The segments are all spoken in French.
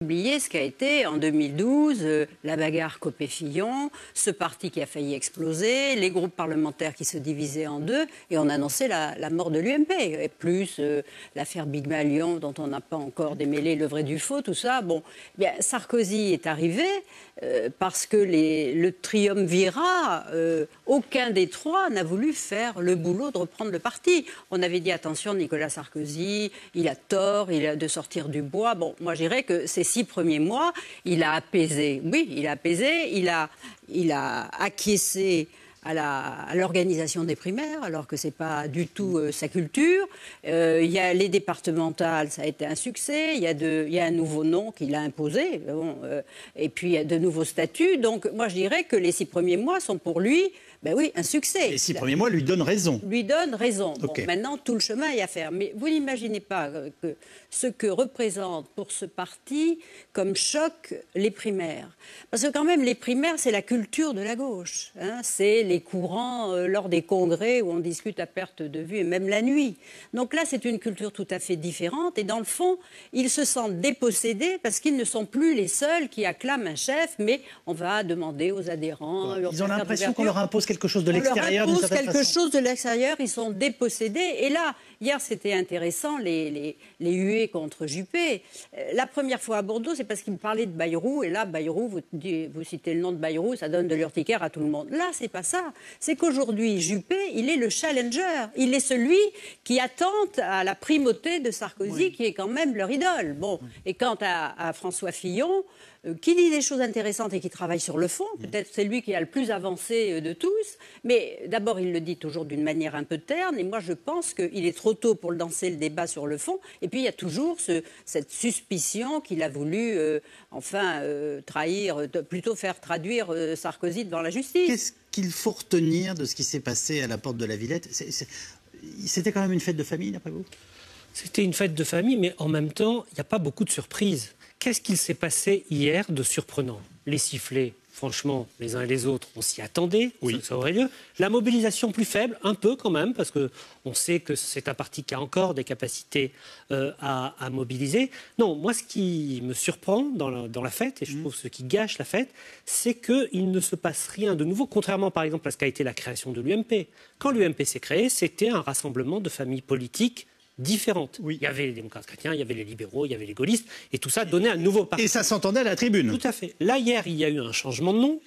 Oublier ce qu'a été en 2012 la bagarre Copé-Fillon, ce parti qui a failli exploser, les groupes parlementaires qui se divisaient en deux, et on annonçait la mort de l'UMP. Et plus l'affaire Big Malion, dont on n'a pas encore démêlé le vrai du faux, tout ça. Bon, bien, Sarkozy est arrivé parce que le triumvirat, aucun des trois n'a voulu faire le boulot de reprendre le parti. On avait dit attention, Nicolas Sarkozy, il a tort, il a de sortir du bois. Bon, moi je dirais que ces 6 premiers mois, il a apaisé. Oui, il a apaisé, il a acquiescé à l'organisation des primaires, alors que ce n'est pas du tout sa culture. Il y a les départementales, ça a été un succès. Il y a un nouveau nom qu'il a imposé. Bon, et puis il y a de nouveaux statuts. Donc moi je dirais que les 6 premiers mois sont pour lui, ben oui, un succès. Les 6 premiers mois lui donnent raison. Lui donne raison. Okay. Bon, maintenant, tout le chemin est à faire. Mais vous n'imaginez pas que ce que représente pour ce parti comme choc les primaires. Parce que quand même, les primaires, c'est la culture de la gauche. Hein. C'est les courants lors des congrès où on discute à perte de vue et même la nuit. Donc là, c'est une culture tout à fait différente. Et dans le fond, ils se sentent dépossédés parce qu'ils ne sont plus les seuls qui acclament un chef, mais on va demander aux adhérents... Ils ont l'impression qu'on leur impose quelque chose de l'extérieur. On leur impose quelque chose de l'extérieur, ils sont dépossédés. Et là, hier, c'était intéressant, les huées contre Juppé. La première fois à Bordeaux, c'est parce qu'il me parlait de Bayrou. Et là, Bayrou, vous citez le nom de Bayrou, ça donne de l'urticaire à tout le monde. Là, c'est pas ça. C'est qu'aujourd'hui, Juppé, il est le challenger. Il est celui qui attente à la primauté de Sarkozy, oui, qui est quand même leur idole. Bon. Oui. Et quant à François Fillon, qui dit des choses intéressantes et qui travaille sur le fond. Peut-être c'est lui qui a le plus avancé de tous. Mais d'abord, il le dit toujours d'une manière un peu terne. Et moi, je pense qu'il est trop tôt pour lancer le débat sur le fond. Et puis, il y a toujours cette suspicion qu'il a voulu, plutôt faire traduire Sarkozy devant la justice. Qu'est-ce qu'il faut retenir de ce qui s'est passé à la porte de la Villette? C'était quand même une fête de famille, d'après vous? C'était une fête de famille, mais en même temps, il n'y a pas beaucoup de surprises. Qu'est-ce qu'il s'est passé hier de surprenant? Les sifflets, franchement, les uns et les autres, on s'y attendait, oui, ça aurait lieu. La mobilisation plus faible, un peu quand même, parce qu'on sait que c'est un parti qui a encore des capacités à mobiliser. Non, moi, ce qui me surprend dans la fête, et je trouve ce qui gâche la fête, c'est qu'il ne se passe rien de nouveau, contrairement par exemple à ce qu'a été la création de l'UMP. Quand l'UMP s'est créée, c'était un rassemblement de familles politiques différentes. Oui. Il y avait les démocrates chrétiens, il y avait les libéraux, il y avait les gaullistes, et tout ça donnait un nouveau parti. Et ça s'entendait à la tribune. Tout à fait. Là, hier, il y a eu un changement de nom,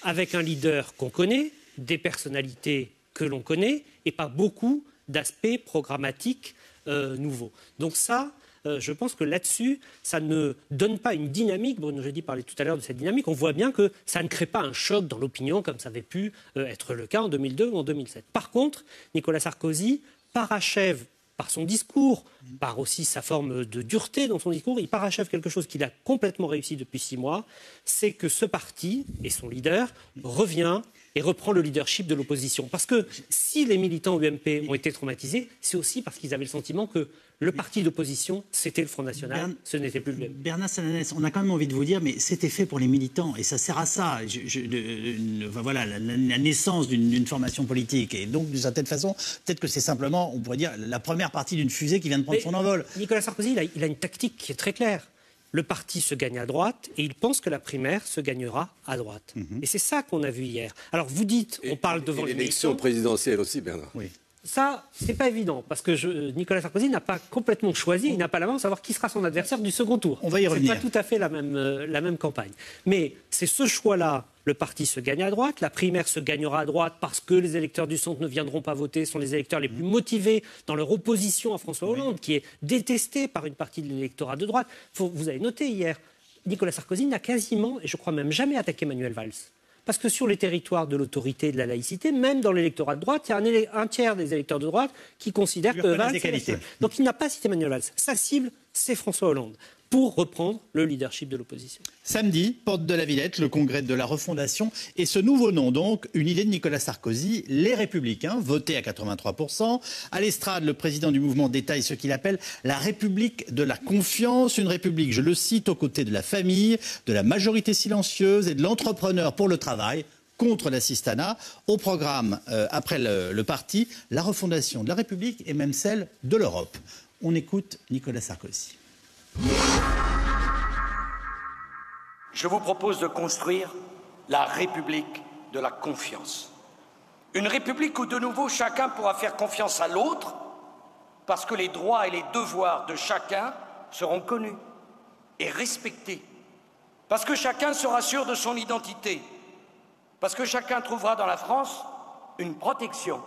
avec un leader qu'on connaît, des personnalités que l'on connaît, et pas beaucoup d'aspects programmatiques nouveaux. Donc ça, je pense que là-dessus, ça ne donne pas une dynamique. Bruno Jeudi parlait tout à l'heure de cette dynamique. On voit bien que ça ne crée pas un choc dans l'opinion, comme ça avait pu être le cas en 2002 ou en 2007. Par contre, Nicolas Sarkozy parachève par son discours, par aussi sa forme de dureté dans son discours, il parachève quelque chose qu'il a complètement réussi depuis 6 mois, c'est que ce parti et son leader revient et reprend le leadership de l'opposition. Parce que si les militants UMP ont été traumatisés, c'est aussi parce qu'ils avaient le sentiment que le parti d'opposition, c'était le Front National, ce n'était plus le même. Bernard Sananès, on a quand même envie de vous dire, mais c'était fait pour les militants, et ça sert à ça. Voilà, la naissance d'une formation politique. Et donc, d'une certaine façon, peut-être que c'est simplement, on pourrait dire, la première partie d'une fusée qui vient de prendre son envol. Nicolas Sarkozy, il a une tactique qui est très claire. Le parti se gagne à droite et il pense que la primaire se gagnera à droite. Et c'est ça qu'on a vu hier. Alors vous dites, on parle devant les l'élection présidentielle aussi, Bernard. Oui. Ça, c'est pas évident, parce que Nicolas Sarkozy n'a pas complètement choisi, il n'a pas la main de savoir qui sera son adversaire du second tour. On va y revenir. C'est pas tout à fait la même campagne. Mais c'est ce choix-là. Le parti se gagne à droite, la primaire se gagnera à droite parce que les électeurs du centre ne viendront pas voter, sont les électeurs les plus motivés dans leur opposition à François Hollande, qui est détesté par une partie de l'électorat de droite. Vous avez noté hier, Nicolas Sarkozy n'a quasiment, et je crois même jamais attaqué Manuel Valls. Parce que sur les territoires de l'autorité et de la laïcité, même dans l'électorat de droite, il y a un tiers des électeurs de droite qui considèrent que Valls... Donc il n'a pas cité Manuel Valls. Sa cible, c'est François Hollande, pour reprendre le leadership de l'opposition. Samedi, porte de la Villette, le congrès de la refondation. Et ce nouveau nom, donc, une idée de Nicolas Sarkozy, les Républicains, voté à 83%. À l'estrade, le président du mouvement détaille ce qu'il appelle la République de la confiance. Une République, je le cite, aux côtés de la famille, de la majorité silencieuse et de l'entrepreneur pour le travail, contre l'assistanat. Au programme, après le parti, la refondation de la République et même celle de l'Europe. On écoute Nicolas Sarkozy. Je vous propose de construire la République de la confiance. Une République où de nouveau chacun pourra faire confiance à l'autre parce que les droits et les devoirs de chacun seront connus et respectés. Parce que chacun sera sûr de son identité. Parce que chacun trouvera dans la France une protection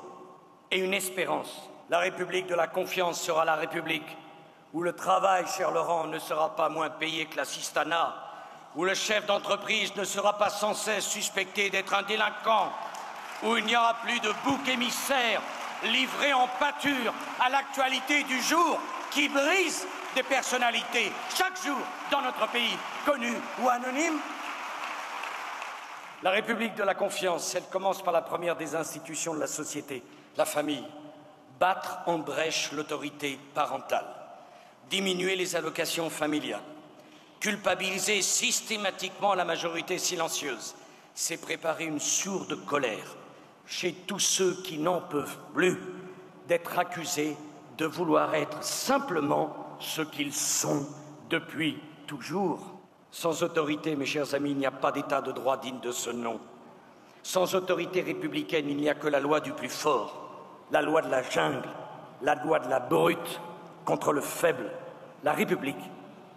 et une espérance. La République de la confiance sera la République où le travail, cher Laurent, ne sera pas moins payé que l'assistanat, où le chef d'entreprise ne sera pas sans cesse suspecté d'être un délinquant, où il n'y aura plus de bouc émissaire livré en pâture à l'actualité du jour qui brise des personnalités chaque jour dans notre pays, connues ou anonymes. La République de la confiance, elle commence par la première des institutions de la société, la famille. Battre en brèche l'autorité parentale, diminuer les allocations familiales, culpabiliser systématiquement la majorité silencieuse, c'est préparer une sourde colère chez tous ceux qui n'en peuvent plus d'être accusés de vouloir être simplement ce qu'ils sont depuis toujours. Sans autorité, mes chers amis, il n'y a pas d'état de droit digne de ce nom. Sans autorité républicaine, il n'y a que la loi du plus fort, la loi de la jungle, la loi de la brute contre le faible. La République,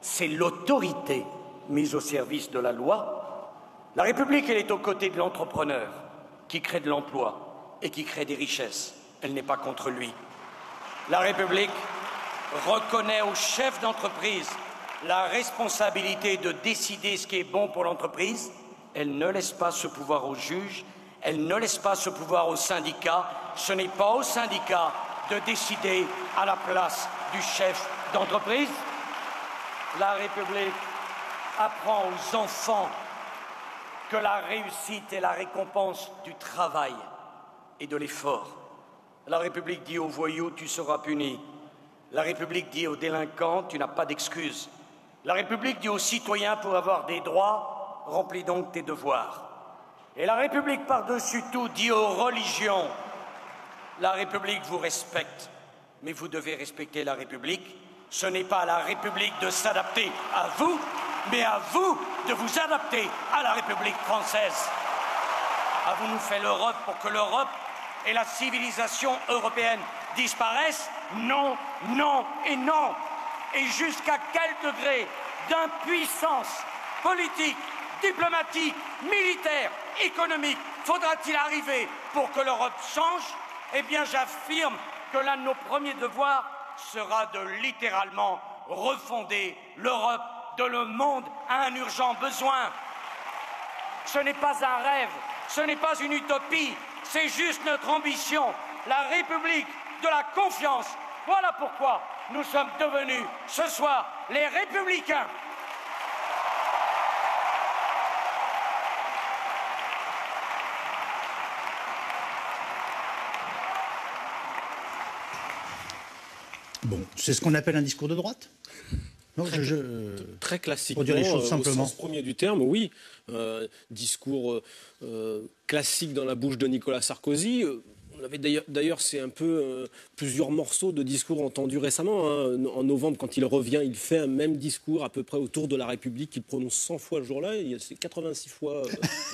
c'est l'autorité mise au service de la loi. La République, elle est aux côtés de l'entrepreneur qui crée de l'emploi et qui crée des richesses. Elle n'est pas contre lui. La République reconnaît aux chefs d'entreprise la responsabilité de décider ce qui est bon pour l'entreprise. Elle ne laisse pas ce pouvoir aux juges, elle ne laisse pas ce pouvoir aux syndicats. Ce n'est pas aux syndicats de décider à la place du chef d'entreprise. La République apprend aux enfants que la réussite est la récompense du travail et de l'effort. La République dit aux voyous, tu seras puni. La République dit aux délinquants, tu n'as pas d'excuses. La République dit aux citoyens, pour avoir des droits, remplis donc tes devoirs. Et la République, par-dessus tout, dit aux religions, la République vous respecte, mais vous devez respecter la République. Ce n'est pas à la République de s'adapter à vous, mais à vous de vous adapter à la République française. Avons-nous fait l'Europe pour que l'Europe et la civilisation européenne disparaissent? Non, non et non. Et jusqu'à quel degré d'impuissance politique, diplomatique, militaire, économique faudra-t-il arriver pour que l'Europe change? Eh bien, j'affirme que l'un de nos premiers devoirs sera de littéralement refonder l'Europe dont le monde a un urgent besoin. Ce n'est pas un rêve, ce n'est pas une utopie, c'est juste notre ambition, la République de la confiance. Voilà pourquoi nous sommes devenus ce soir les Républicains. Bon, c'est ce qu'on appelle un discours de droite? Non, très classique. Pour dire les choses simplement. Au sens premier du terme, oui. Discours classique dans la bouche de Nicolas Sarkozy. On avait d'ailleurs, c'est un peu plusieurs morceaux de discours entendus récemment. Hein. En novembre, quand il revient, il fait un même discours à peu près autour de la République qu'il prononce 100 fois le jour-là. C'est 86 fois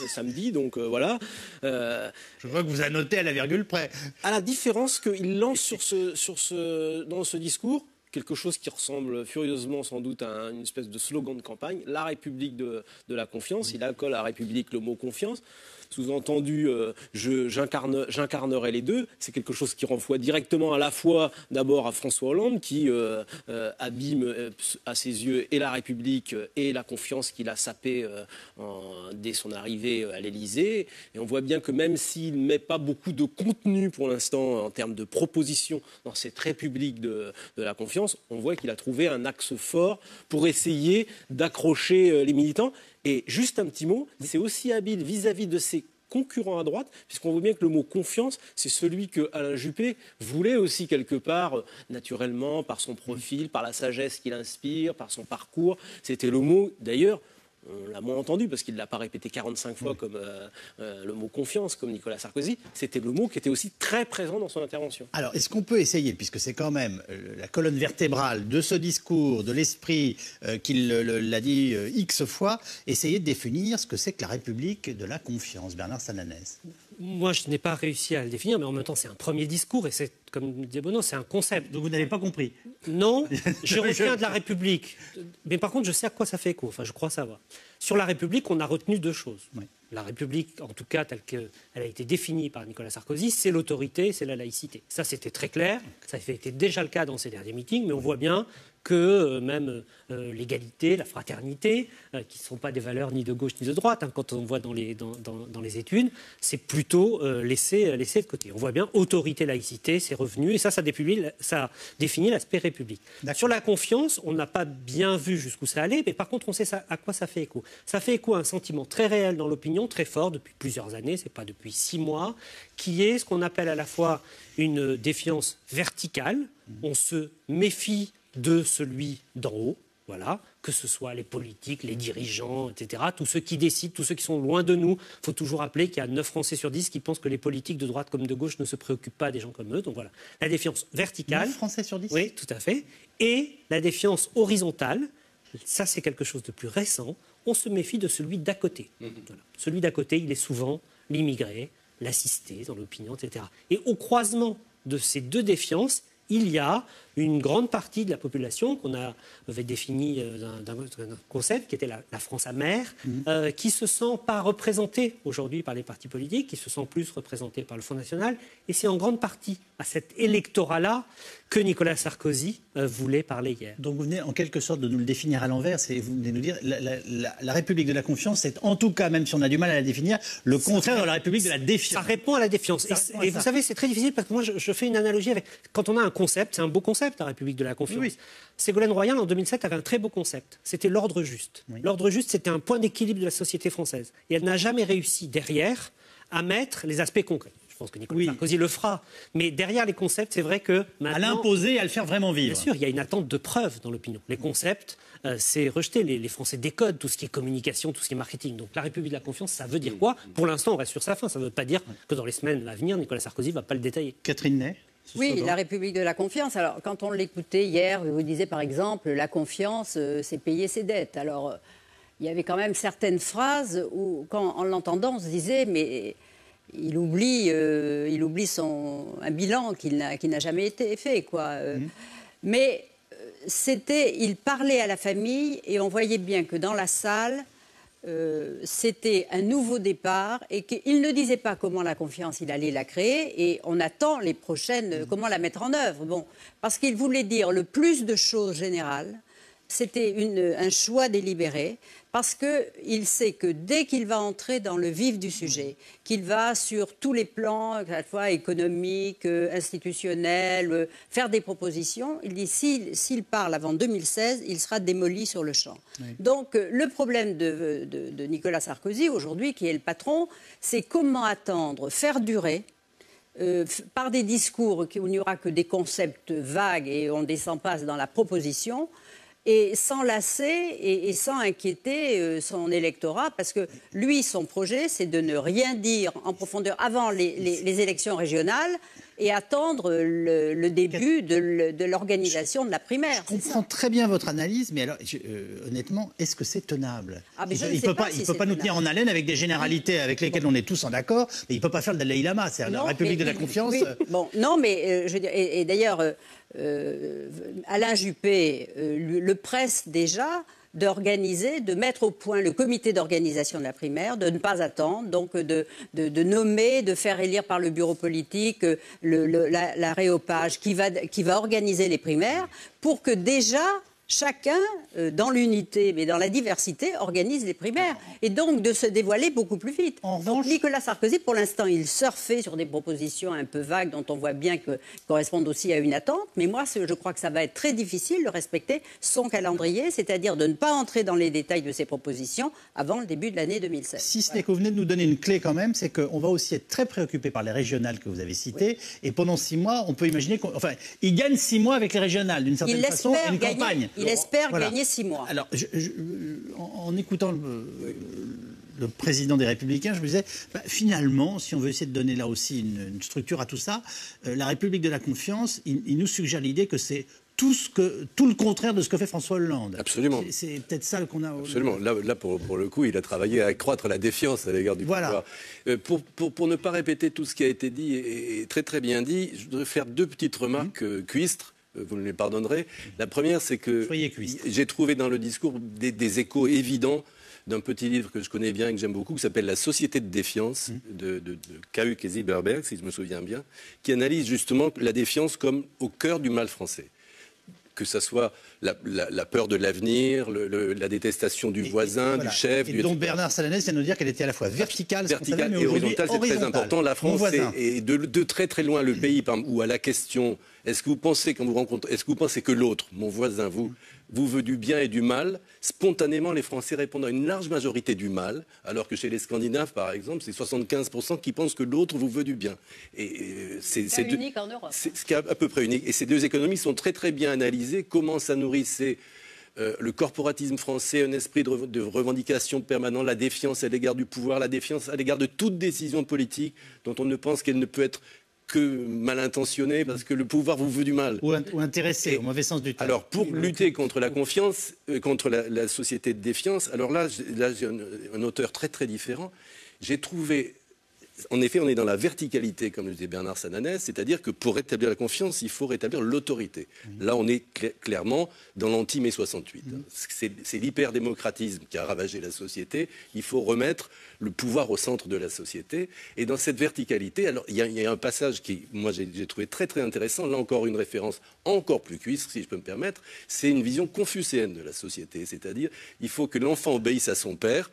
samedi, donc voilà. Je vois que vous annotez à la virgule près. À la différence qu'il lance dans ce discours quelque chose qui ressemble furieusement sans doute à une espèce de slogan de campagne, la République de la confiance. Il accole à la République le mot confiance. Sous-entendu, j'incarnerai les deux. C'est quelque chose qui renvoie directement à la fois d'abord à François Hollande, qui abîme à ses yeux et la République et la confiance qu'il a sapée dès son arrivée à l'Élysée. Et on voit bien que même s'il ne met pas beaucoup de contenu pour l'instant en termes de propositions dans cette République de la confiance, on voit qu'il a trouvé un axe fort pour essayer d'accrocher les militants. Et juste un petit mot, c'est aussi habile vis-à-vis de ses concurrents à droite, puisqu'on voit bien que le mot confiance, c'est celui que Alain Juppé voulait aussi quelque part, naturellement, par son profil, par la sagesse qu'il inspire, par son parcours. C'était le mot, d'ailleurs, on l'a moins entendu parce qu'il ne l'a pas répété 45 fois comme le mot confiance, comme Nicolas Sarkozy, c'était le mot qui était aussi très présent dans son intervention. Alors, est-ce qu'on peut essayer, puisque c'est quand même la colonne vertébrale de ce discours, de l'esprit qu'il l'a dit X fois, essayer de définir ce que c'est que la République de la confiance, Bernard Sananès? Moi, je n'ai pas réussi à le définir, mais en même temps, c'est un premier discours et c'est, comme disait Bono, c'est un concept. Donc vous n'avez pas compris? Non, je retiens de la République. Mais par contre, je sais à quoi ça fait écho. Enfin, je crois savoir. Sur la République, on a retenu deux choses. Oui. La République, en tout cas, telle qu'elle a été définie par Nicolas Sarkozy, c'est l'autorité, c'est la laïcité. Ça, c'était très clair. Ça a été déjà le cas dans ces derniers meetings, mais on voit bien que même l'égalité, la fraternité, qui ne sont pas des valeurs ni de gauche ni de droite, hein, quand on voit dans les études, c'est plutôt laissé de côté. On voit bien autorité, laïcité, c'est revenu, et ça définit l'aspect République. Sur la confiance, on n'a pas bien vu jusqu'où ça allait, mais par contre, on sait à quoi ça fait écho. Ça fait écho à un sentiment très réel dans l'opinion, très fort, depuis plusieurs années, c'est pas depuis 6 mois, qui est ce qu'on appelle à la fois une défiance verticale, on se méfie de celui d'en haut, voilà, que ce soit les politiques, les dirigeants, etc., tous ceux qui décident, tous ceux qui sont loin de nous. Il faut toujours rappeler qu'il y a 9 Français sur 10 qui pensent que les politiques de droite comme de gauche ne se préoccupent pas des gens comme eux. Donc voilà, la défiance verticale. 9 Français sur 10 ? Oui, tout à fait. Et la défiance horizontale, ça c'est quelque chose de plus récent, on se méfie de celui d'à côté. Voilà. Celui d'à côté, il est souvent l'immigré, l'assisté dans l'opinion, etc. Et au croisement de ces deux défiances, il y a une grande partie de la population qu'on avait définie d'un concept qui était la France amère, qui ne se sent pas représentée aujourd'hui par les partis politiques, qui se sent plus représentée par le Front National. Et c'est en grande partie à cet électorat-là que Nicolas Sarkozy voulait parler hier. Donc vous venez en quelque sorte de nous le définir à l'envers. Vous venez de nous dire la République de la confiance, c'est en tout cas, même si on a du mal à la définir, le contraire de la République de la défiance. Ça répond à la défiance. Et vous savez, c'est très difficile parce que moi, je fais une analogie avec... Quand on a un concept, c'est un beau concept, la République de la confiance. Oui. Ségolène Royal, en 2007, avait un très beau concept. C'était l'ordre juste. Oui. L'ordre juste, c'était un point d'équilibre de la société française. Et elle n'a jamais réussi, derrière, à mettre les aspects concrets. Je pense que Nicolas Sarkozy le fera. Mais derrière les concepts, c'est vrai que maintenant... À l'imposer et à le faire vraiment vivre. Bien sûr, il y a une attente de preuves dans l'opinion. Les concepts, c'est rejeté. Les Français décodent tout ce qui est communication, tout ce qui est marketing. Donc la République de la confiance, ça veut dire quoi? Pour l'instant, on reste sur sa fin. Ça ne veut pas dire que dans les semaines à venir, Nicolas Sarkozy ne va pas le détailler. Catherine Ney? Oui, la République de la confiance. Alors, quand on l'écoutait hier, vous disiez par exemple, la confiance, c'est payer ses dettes. Alors, il y avait quand même certaines phrases où, en l'entendant, on se disait, mais il oublie un bilan qui n'a jamais été fait, quoi. Mais il parlait à la famille et on voyait bien que dans la salle, c'était un nouveau départ et qu'il ne disait pas comment la confiance il allait la créer et on attend les prochaines, comment la mettre en œuvre. Bon, parce qu'il voulait dire le plus de choses générales, c'était un choix délibéré parce qu'il sait que dès qu'il va entrer dans le vif du sujet, qu'il va sur tous les plans, à la fois économiques, institutionnels, faire des propositions, il dit s'il parle avant 2016, il sera démoli sur le champ. Oui. Donc le problème de Nicolas Sarkozy aujourd'hui, qui est le patron, c'est comment attendre, faire durer, par des discours où il n'y aura que des concepts vagues et on ne descend pas dans la proposition, et sans lasser et sans inquiéter son électorat, parce que lui, son projet, c'est de ne rien dire en profondeur avant les élections régionales et attendre le début de l'organisation de la primaire. Je comprends très bien votre analyse, mais alors, honnêtement, est-ce que c'est tenable? Il ne peut pas nous tenir en haleine avec des généralités avec lesquelles on est tous en accord, mais il ne peut pas faire le Dalai Lama, c'est la République de la confiance. Oui, bon, non, mais je veux dire, et d'ailleurs, Alain Juppé le presse déjà de mettre au point le comité d'organisation de la primaire, de ne pas attendre, donc de nommer, de faire élire par le bureau politique l'aréopage qui va organiser les primaires pour que déjà chacun, dans l'unité, mais dans la diversité, organise les primaires. Et donc de se dévoiler beaucoup plus vite. Donc Nicolas Sarkozy, pour l'instant, il surfait sur des propositions un peu vagues dont on voit bien qu'elles correspondent aussi à une attente. Mais moi, je crois que ça va être très difficile de respecter son calendrier, c'est-à-dire de ne pas entrer dans les détails de ses propositions avant le début de l'année 2016. Si ce n'est que vous venez de nous donner une clé quand même, c'est qu'on va aussi être très préoccupé par les régionales que vous avez citées. Oui. Et pendant 6 mois, on peut imaginer il gagne 6 mois avec les régionales, d'une certaine façon, une campagne. Il espère gagner 6 mois. Alors, en écoutant le président des Républicains, je me disais, finalement, si on veut essayer de donner là aussi une structure à tout ça, la République de la confiance, il nous suggère l'idée que c'est tout le contraire de ce que fait François Hollande. Absolument. C'est peut-être ça qu'on a... Absolument. Là pour le coup, il a travaillé à accroître la défiance à l'égard du pouvoir. Pour ne pas répéter tout ce qui a été dit et très très bien dit, je voudrais faire 2 petites remarques cuistres. Vous me les pardonnerez. La première, c'est que j'ai trouvé dans le discours des échos évidents d'un petit livre que je connais bien et que j'aime beaucoup, qui s'appelle La Société de défiance, de K.U. Kesi-Berberg, si je me souviens bien, qui analyse justement la défiance comme au cœur du mal français. Que ce soit la peur de l'avenir, la détestation du voisin, du chef. Et dont Bernard Sananès vient de nous dire qu'elle était à la fois verticale et horizontale, c'est très important. La France est de très très loin le pays où à la question, est-ce que vous pensez que l'autre, mon voisin, vous veut du bien et du mal, spontanément les Français répondent à une large majorité du mal, alors que chez les Scandinaves, par exemple, c'est 75% qui pensent que l'autre vous veut du bien. C'est unique en Europe. C'est ce qui est à peu près unique. Et ces 2 économies sont très très bien analysées. Comment ça nourrissait le corporatisme français, un esprit de revendication permanent, la défiance à l'égard du pouvoir, la défiance à l'égard de toute décision politique dont on ne pense qu'elle ne peut être que mal intentionné parce que le pouvoir vous veut du mal. Ou intéressé, au mauvais sens du terme. Alors, pour lutter contre la confiance, contre la société de défiance, alors là j'ai un auteur très très différent. J'ai trouvé... En effet, on est dans la verticalité, comme le disait Bernard Sananès, c'est-à-dire que pour rétablir la confiance, il faut rétablir l'autorité. Là, on est clairement dans l'anti-mai 68. C'est l'hyperdémocratisme qui a ravagé la société. Il faut remettre le pouvoir au centre de la société. Et dans cette verticalité, alors il y a un passage qui, moi, j'ai trouvé très très intéressant. Là encore, une référence encore plus cuistre, si je peux me permettre. C'est une vision confucéenne de la société. C'est-à-dire, il faut que l'enfant obéisse à son père,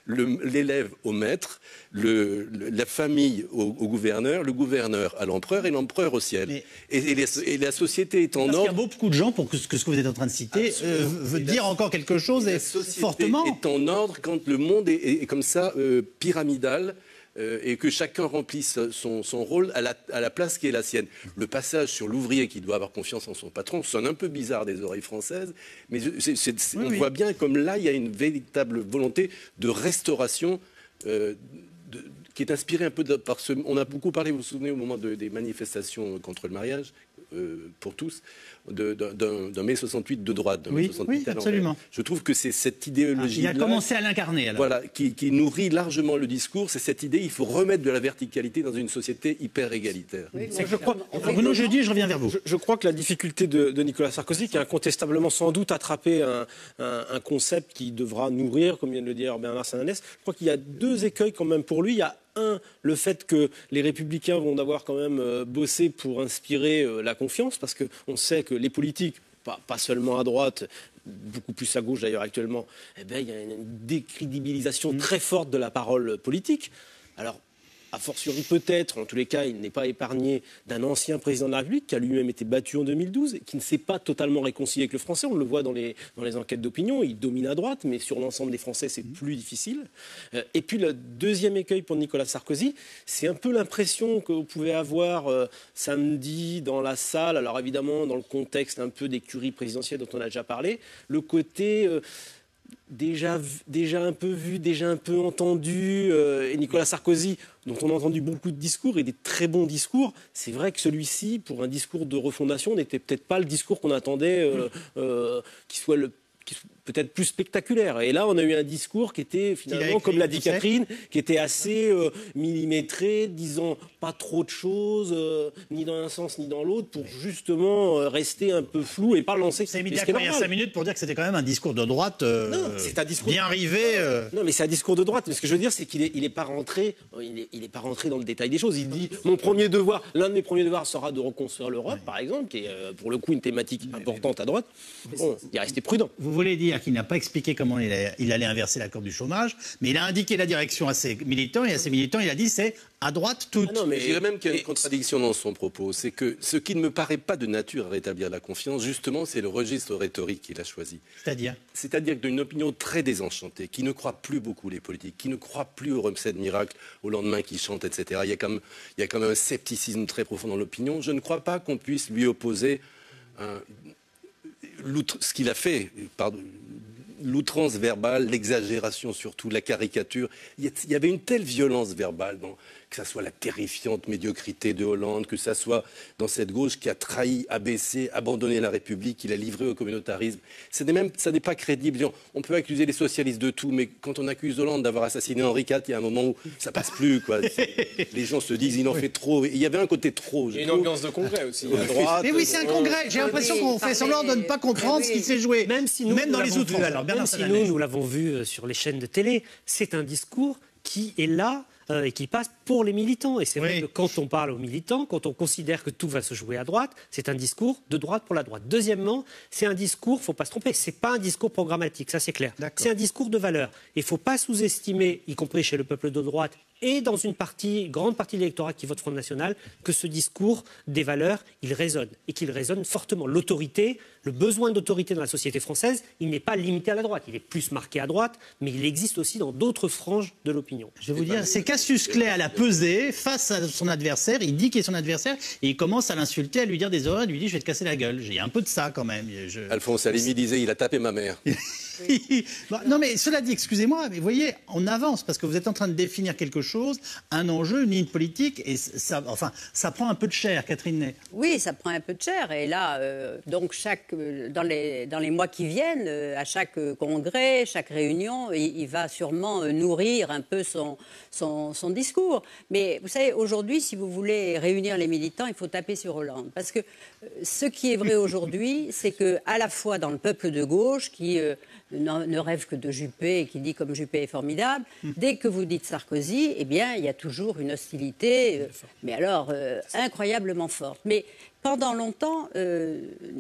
l'élève au maître, la famille au gouverneur, le gouverneur à l'empereur et l'empereur au ciel. Et la société est en ordre. Il y a beaucoup de gens, pour que ce que vous êtes en train de citer, veut dire encore quelque chose et fortement. La société est en ordre quand le monde est comme ça, pyramidal. Et que chacun remplisse son rôle à la place qui est la sienne. Le passage sur l'ouvrier qui doit avoir confiance en son patron sonne un peu bizarre des oreilles françaises, mais on voit bien comme là, il y a une véritable volonté de restauration qui est inspirée un peu par ce... On a beaucoup parlé, vous vous souvenez, au moment des manifestations contre le mariage, pour tous, d'un mai 68 de droite. Oui, absolument. Je trouve que c'est cette idéologie. Il a commencé à l'incarner. Voilà, qui nourrit largement le discours. C'est cette idée, il faut remettre de la verticalité dans une société hyper égalitaire. Bruno Jeudi, je reviens vers vous. Je crois que la difficulté de Nicolas Sarkozy, qui a incontestablement sans doute attrapé un concept qui devra nourrir, comme vient de le dire Bernard Sananès, je crois qu'il y a 2 écueils quand même pour lui. Il y a le fait que les Républicains vont devoir quand même bosser pour inspirer la confiance, parce qu'on sait que les politiques, pas seulement à droite, beaucoup plus à gauche d'ailleurs actuellement, il y a une décrédibilisation très forte de la parole politique. Alors, a fortiori peut-être, en tous les cas, il n'est pas épargné d'un ancien président de la République qui a lui-même été battu en 2012 et qui ne s'est pas totalement réconcilié avec le français. On le voit dans les enquêtes d'opinion, il domine à droite, mais sur l'ensemble des Français, c'est plus difficile. Et puis le 2e écueil pour Nicolas Sarkozy, c'est un peu l'impression que vous pouvez avoir samedi dans la salle, alors évidemment dans le contexte un peu d'écurie présidentielle dont on a déjà parlé, le côté... Déjà un peu vu, déjà un peu entendu, et Nicolas Sarkozy, dont on a entendu beaucoup de discours et des très bons discours, c'est vrai que celui-ci, pour un discours de refondation, n'était peut-être pas le discours qu'on attendait, qui soit peut-être plus spectaculaire. Et là, on a eu un discours qui était finalement, comme l'a dit Catherine, qui était assez millimétré, disant pas trop de choses, ni dans un sens ni dans l'autre, pour justement rester un peu flou et pas lancer. C'est mis d'accord il y a 5 minutes pour dire que c'était quand même un discours de droite c'est un discours bien rivé. Non, mais c'est un discours de droite. Mais ce que je veux dire, c'est qu'il est pas rentré dans le détail des choses. Il dit l'un de mes premiers devoirs sera de reconstruire l'Europe, par exemple, qui est pour le coup une thématique importante à droite. Bon, il est resté prudent. Vous voulez dire qu'il n'a pas expliqué comment il allait inverser la courbe du chômage, mais il a indiqué la direction à ses militants, et à ses militants, il a dit c'est à droite toute. Mais je dirais même qu'il y a une contradiction dans son propos. C'est que ce qui ne me paraît pas de nature à rétablir la confiance, justement, c'est le registre rhétorique qu'il a choisi. C'est-à-dire que d'une opinion très désenchantée, qui ne croit plus beaucoup les politiques, qui ne croit plus aux remèdes miracles, au lendemain qui chantent, etc. Il y a quand même un scepticisme très profond dans l'opinion. Je ne crois pas qu'on puisse lui opposer ce qu'il a fait, l'outrance verbale, l'exagération surtout, la caricature, il y avait une telle violence verbale, que ça soit la terrifiante médiocrité de Hollande, que ça soit dans cette gauche qui a trahi, abaissé, abandonné la République, qu'il a livré au communautarisme. Ça n'est pas crédible. On peut accuser les socialistes de tout, mais quand on accuse Hollande d'avoir assassiné Henri IV, il y a un moment où ça passe plus, quoi. Les gens se disent, il en fait trop. Et il y avait un côté trop. Il y a une ambiance de congrès aussi. À droite, mais oui, c'est un congrès. J'ai l'impression qu'on fait semblant de ne pas comprendre ce qui s'est joué. Même si nous, même dans les autres. Même si nous l'avons vu sur les chaînes de télé, c'est un discours qui est là et qui passe pour les militants. Et c'est vrai que quand on parle aux militants, quand on considère que tout va se jouer à droite, c'est un discours de droite pour la droite. Deuxièmement, c'est un discours, il ne faut pas se tromper, ce n'est pas un discours programmatique, ça c'est clair. C'est un discours de valeur. Il ne faut pas sous-estimer, y compris chez le peuple de droite et dans une grande partie de l'électorat qui vote Front National, que ce discours des valeurs, il résonne, et qu'il résonne fortement. L'autorité, le besoin d'autorité dans la société française, il n'est pas limité à la droite. Il est plus marqué à droite, mais il existe aussi dans d'autres franges de l'opinion. Je vais vous dire, c'est Cassius Clay à la pesée face à son adversaire. Il dit qu'il est son adversaire et il commence à l'insulter, à lui dire des horreurs. Il lui dit, je vais te casser la gueule. Il y a un peu de ça quand même. Alphonse Alimi disait, il a tapé ma mère. Non mais cela dit, excusez-moi, mais vous voyez, on avance parce que vous êtes en train de définir quelque chose, un enjeu, une ligne politique, et ça prend un peu de chair, Catherine Ney. Oui, ça prend un peu de chair, et là, donc dans les mois qui viennent, à chaque congrès, chaque réunion, il va sûrement nourrir un peu son discours. Mais vous savez, aujourd'hui, si vous voulez réunir les militants, il faut taper sur Hollande, parce que ce qui est vrai aujourd'hui, c'est que à la fois dans le peuple de gauche qui ne rêve que de Juppé et qui dit comme Juppé est formidable, dès que vous dites Sarkozy, eh bien, il y a toujours une hostilité, mais alors incroyablement forte. Mais pendant longtemps,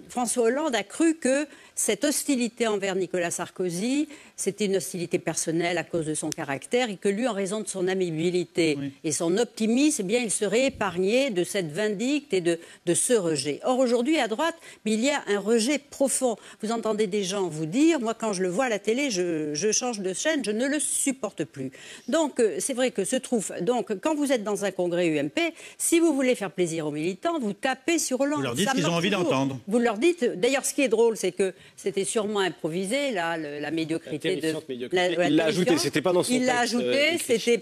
François Hollande a cru que cette hostilité envers Nicolas Sarkozy, c'était une hostilité personnelle à cause de son caractère et que lui, en raison de son amiabilité et son optimisme, eh bien, il serait épargné de cette vindicte et de ce rejet. Or, aujourd'hui, à droite, il y a un rejet profond. Vous entendez des gens vous dire, moi, quand je le vois à la télé, je change de chaîne, je ne le supporte plus. Donc, c'est vrai que donc, quand vous êtes dans un congrès UMP, si vous voulez faire plaisir aux militants, vous tapez sur Hollande. Vous leur dites ce qu'ils ont envie d'entendre. Vous leur dites. D'ailleurs, ce qui est drôle, c'est que c'était sûrement improvisé, là, la médiocrité de. Il l'a ajouté, c'était pas dans son texte. Il l'a ajouté, c'était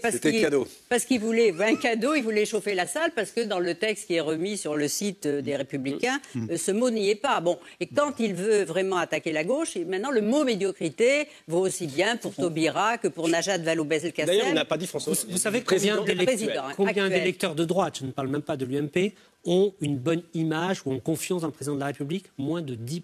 parce qu'il voulait un cadeau, il voulait chauffer la salle, parce que dans le texte qui est remis sur le site des Républicains, ce mot n'y est pas. Bon, et quand il veut vraiment attaquer la gauche, maintenant le mot médiocrité vaut aussi bien pour Taubira que pour Najat Vallaud-Belkacem. D'ailleurs, il n'a pas dit François. Vous savez combien d'électeurs de droite, je ne parle même pas de l'UMP, ont une bonne image ou ont confiance dans le président de la République? Moins de 10%.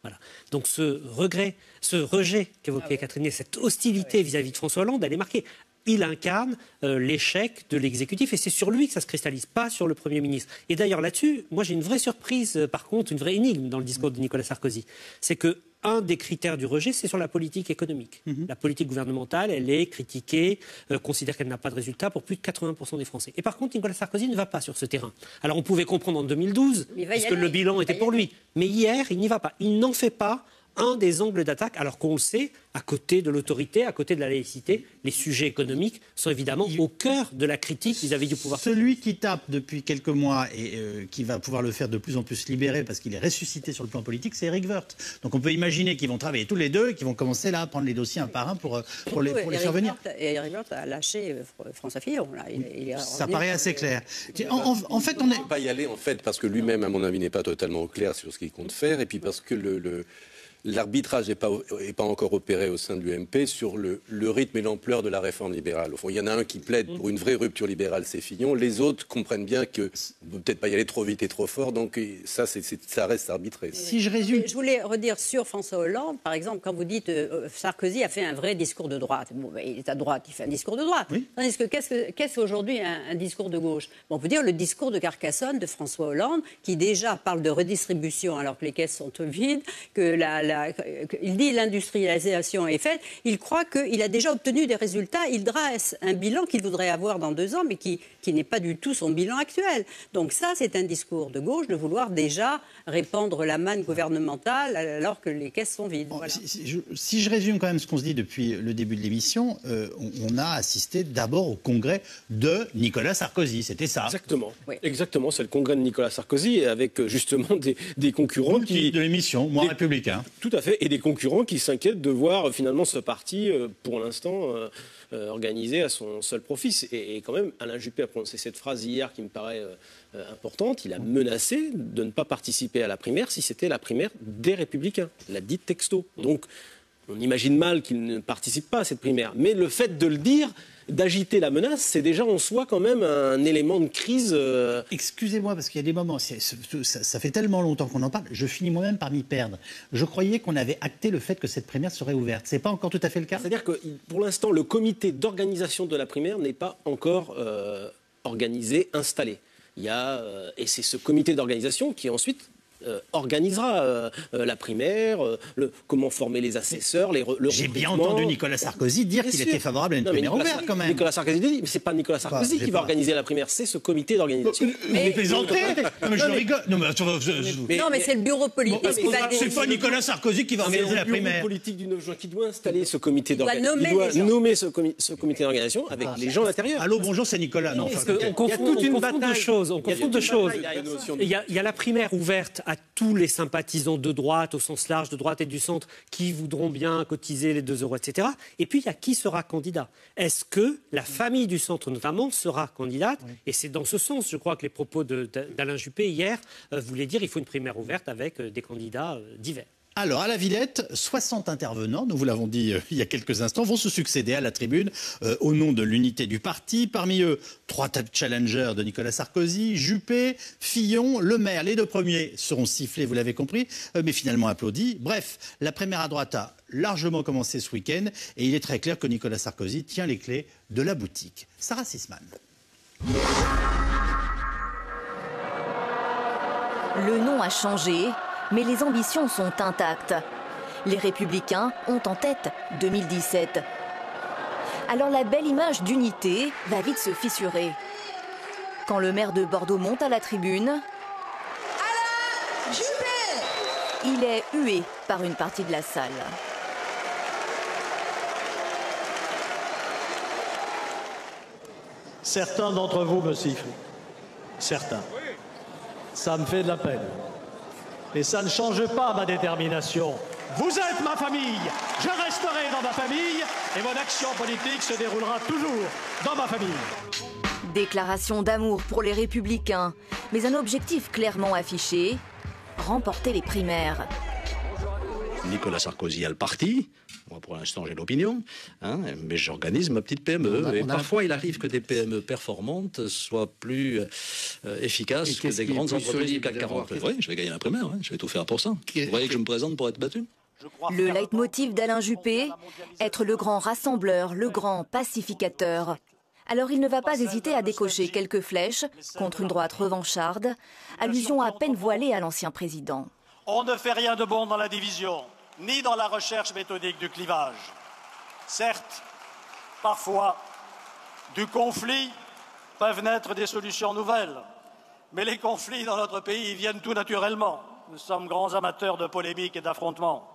Voilà. Donc ce rejet qu'évoquait Catherine, cette hostilité vis-à-vis de François Hollande, elle est marquée. Il incarne l'échec de l'exécutif et c'est sur lui que ça se cristallise, pas sur le Premier ministre. Et d'ailleurs là-dessus, moi j'ai une vraie surprise, par contre, une vraie énigme dans le discours de Nicolas Sarkozy. C'est que un des critères du rejet, c'est sur la politique économique. La politique gouvernementale, elle est critiquée, considère qu'elle n'a pas de résultat pour plus de 80% des Français. Et par contre, Nicolas Sarkozy ne va pas sur ce terrain. Alors on pouvait comprendre en 2012, puisque le bilan était pour lui. Mais hier, il n'y va pas. Il n'en fait pas un des angles d'attaque, alors qu'on le sait, à côté de l'autorité, à côté de la laïcité, les sujets économiques sont évidemment au cœur de la critique vis-à-vis du pouvoir. Celui qui tape depuis quelques mois et qui va pouvoir le faire de plus en plus libéré parce qu'il est ressuscité sur le plan politique, c'est Éric Woerth. Donc on peut imaginer qu'ils vont travailler tous les deux et qu'ils vont commencer là à prendre les dossiers un par un pour les faire venir. Et Éric Woerth a lâché François Fillon. Là. Ça paraît assez clair. En fait, on ne peut pas y aller, en fait, parce que lui-même, à mon avis, n'est pas totalement au clair sur ce qu'il compte faire, et puis parce que l'arbitrage n'est pas encore opéré au sein de l'UMP sur le rythme et l'ampleur de la réforme libérale. Au fond, il y en a un qui plaide pour une vraie rupture libérale, c'est Fillon. Les autres comprennent bien que ne peut-être pas y aller trop vite et trop fort, donc ça reste arbitré. Si je résume... Je voulais redire sur François Hollande, par exemple, quand vous dites Sarkozy a fait un vrai discours de droite. Bon, ben, il est à droite, il fait un discours de droite. Oui. Tandis que qu'est-ce aujourd'hui un discours de gauche? Bon, on peut dire le discours de Carcassonne de François Hollande, qui déjà parle de redistribution alors que les caisses sont vides, que il dit l'industrialisation est faite, il croit qu'il a déjà obtenu des résultats, il dresse un bilan qu'il voudrait avoir dans 2 ans, mais qui n'est pas du tout son bilan actuel. Donc ça, c'est un discours de gauche de vouloir déjà répandre la manne gouvernementale alors que les caisses sont vides. Voilà. Si je résume quand même ce qu'on se dit depuis le début de l'émission, on a assisté d'abord au congrès de Nicolas Sarkozy, c'était ça. Exactement, oui. Exactement, c'est le congrès de Nicolas Sarkozy avec justement des concurrents de l'émission, moi républicain. Tout à fait, et des concurrents qui s'inquiètent de voir finalement ce parti, pour l'instant, organisé à son seul profit. Et quand même, Alain Juppé a prononcé cette phrase hier qui me paraît importante. Il a menacé de ne pas participer à la primaire si c'était la primaire des Républicains, la dite texto. Donc, on imagine mal qu'il ne participe pas à cette primaire. Mais le fait de le dire, d'agiter la menace, c'est déjà en soi quand même un élément de crise. Excusez-moi, parce qu'il y a des moments, ça fait tellement longtemps qu'on en parle, je finis moi-même par m'y perdre. Je croyais qu'on avait acté le fait que cette primaire serait ouverte. C'est pas encore tout à fait le cas ? C'est-à-dire que pour l'instant, le comité d'organisation de la primaire n'est pas encore organisé, installé. Et c'est ce comité d'organisation qui ensuite organisera la primaire, comment former les assesseurs, le J'ai bien recrutement. entendu Nicolas Sarkozy dire qu'il était favorable à une primaire ouverte quand même. Nicolas Sarkozy dit, mais c'est pas Nicolas Sarkozy qui va organiser la primaire, c'est ce comité d'organisation. Mais plaisanterie. Non mais je rigole. Non mais c'est le bureau politique. C'est pas Nicolas Sarkozy qui va organiser la primaire. Le bureau politique du 9 juin qui doit installer ce comité d'organisation. Il doit nommer ce comité d'organisation avec les gens à l'intérieur. Allô, bonjour, c'est Nicolas. Non, on confond deux choses. Il y a la primaire ouverte à tous les sympathisants de droite, au sens large, de droite et du centre, qui voudront bien cotiser les 2 €, etc. Et puis, il y a qui sera candidat. Est-ce que la famille du centre, notamment, sera candidate ? Oui. Et c'est dans ce sens, je crois, que les propos d'Alain Juppé, hier, voulaient dire qu'il faut une primaire ouverte avec des candidats divers. Alors, à la Villette, 60 intervenants, nous vous l'avons dit il y a quelques instants, vont se succéder à la tribune au nom de l'unité du parti. Parmi eux, 3 challengers de Nicolas Sarkozy, Juppé, Fillon, Le Maire. Les 2 premiers seront sifflés, vous l'avez compris, mais finalement applaudis. Bref, la primaire à droite a largement commencé ce week-end et il est très clair que Nicolas Sarkozy tient les clés de la boutique. Sarah Sisman. Le nom a changé, mais les ambitions sont intactes. Les Républicains ont en tête 2017. Alors la belle image d'unité va vite se fissurer. Quand le maire de Bordeaux monte à la tribune, Alain Juppé, il est hué par une partie de la salle. Certains d'entre vous me sifflent. Certains. Ça me fait de la peine. Et ça ne change pas ma détermination. Vous êtes ma famille. Je resterai dans ma famille et mon action politique se déroulera toujours dans ma famille. Déclaration d'amour pour les Républicains, mais un objectif clairement affiché, remporter les primaires. Nicolas Sarkozy a le parti. Moi, pour l'instant, j'ai l'opinion, mais j'organise ma petite PME. Et parfois, il arrive que des PME performantes soient plus efficaces que des grandes entreprises du CAC 40. Oui, je vais gagner la primaire, je vais tout faire pour ça. Vous voyez que je me présente pour être battu ? Le leitmotiv d'Alain Juppé, être le grand rassembleur, le grand pacificateur. Alors il ne va pas hésiter à décocher quelques flèches contre une droite revancharde, allusion à peine voilée à l'ancien président. On ne fait rien de bon dans la division, ni dans la recherche méthodique du clivage. Certes, parfois, du conflit peuvent naître des solutions nouvelles. Mais les conflits dans notre pays ils viennent tout naturellement. Nous sommes grands amateurs de polémiques et d'affrontements.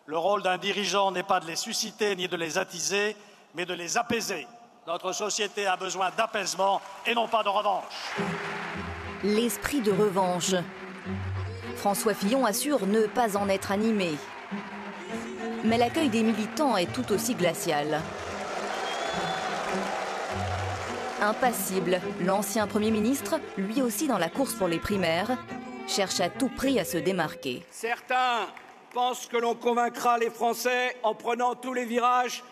Le rôle d'un dirigeant n'est pas de les susciter ni de les attiser, mais de les apaiser. Notre société a besoin d'apaisement et non pas de revanche. L'esprit de revanche. François Fillon assure ne pas en être animé. Mais l'accueil des militants est tout aussi glacial. Impassible, l'ancien Premier ministre, lui aussi dans la course pour les primaires, cherche à tout prix à se démarquer. Certains pensent que l'on convaincra les Français en prenant tous les virages,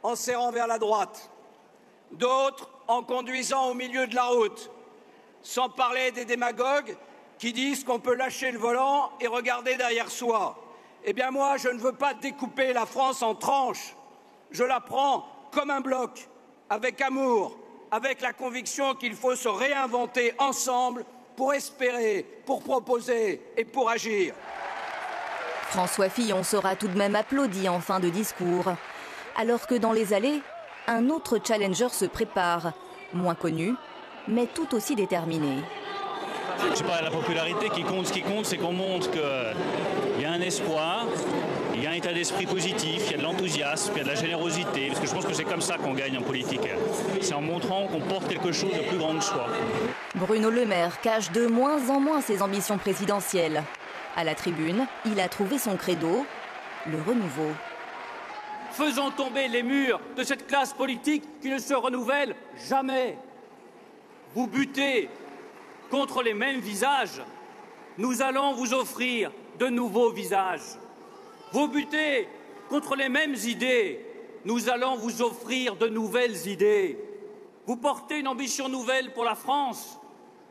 en serrant vers la droite. D'autres en conduisant au milieu de la route, sans parler des démagogues qui disent qu'on peut lâcher le volant et regarder derrière soi. Eh bien moi, je ne veux pas découper la France en tranches. Je la prends comme un bloc, avec amour, avec la conviction qu'il faut se réinventer ensemble pour espérer, pour proposer et pour agir. François Fillon sera tout de même applaudi en fin de discours. Alors que dans les allées, un autre challenger se prépare, moins connu, mais tout aussi déterminé. C'est pas la popularité qui compte. Ce qui compte, c'est qu'on montre qu'il y a un espoir, il y a un état d'esprit positif, il y a de l'enthousiasme, il y a de la générosité. Parce que je pense que c'est comme ça qu'on gagne en politique. C'est en montrant qu'on porte quelque chose de plus grand que soi. Bruno Le Maire cache de moins en moins ses ambitions présidentielles. À la tribune, il a trouvé son credo, le renouveau. Faisons tomber les murs de cette classe politique qui ne se renouvelle jamais. Vous butez contre les mêmes visages. Nous allons vous offrir de nouveaux visages. Vous butez contre les mêmes idées. Nous allons vous offrir de nouvelles idées. Vous portez une ambition nouvelle pour la France.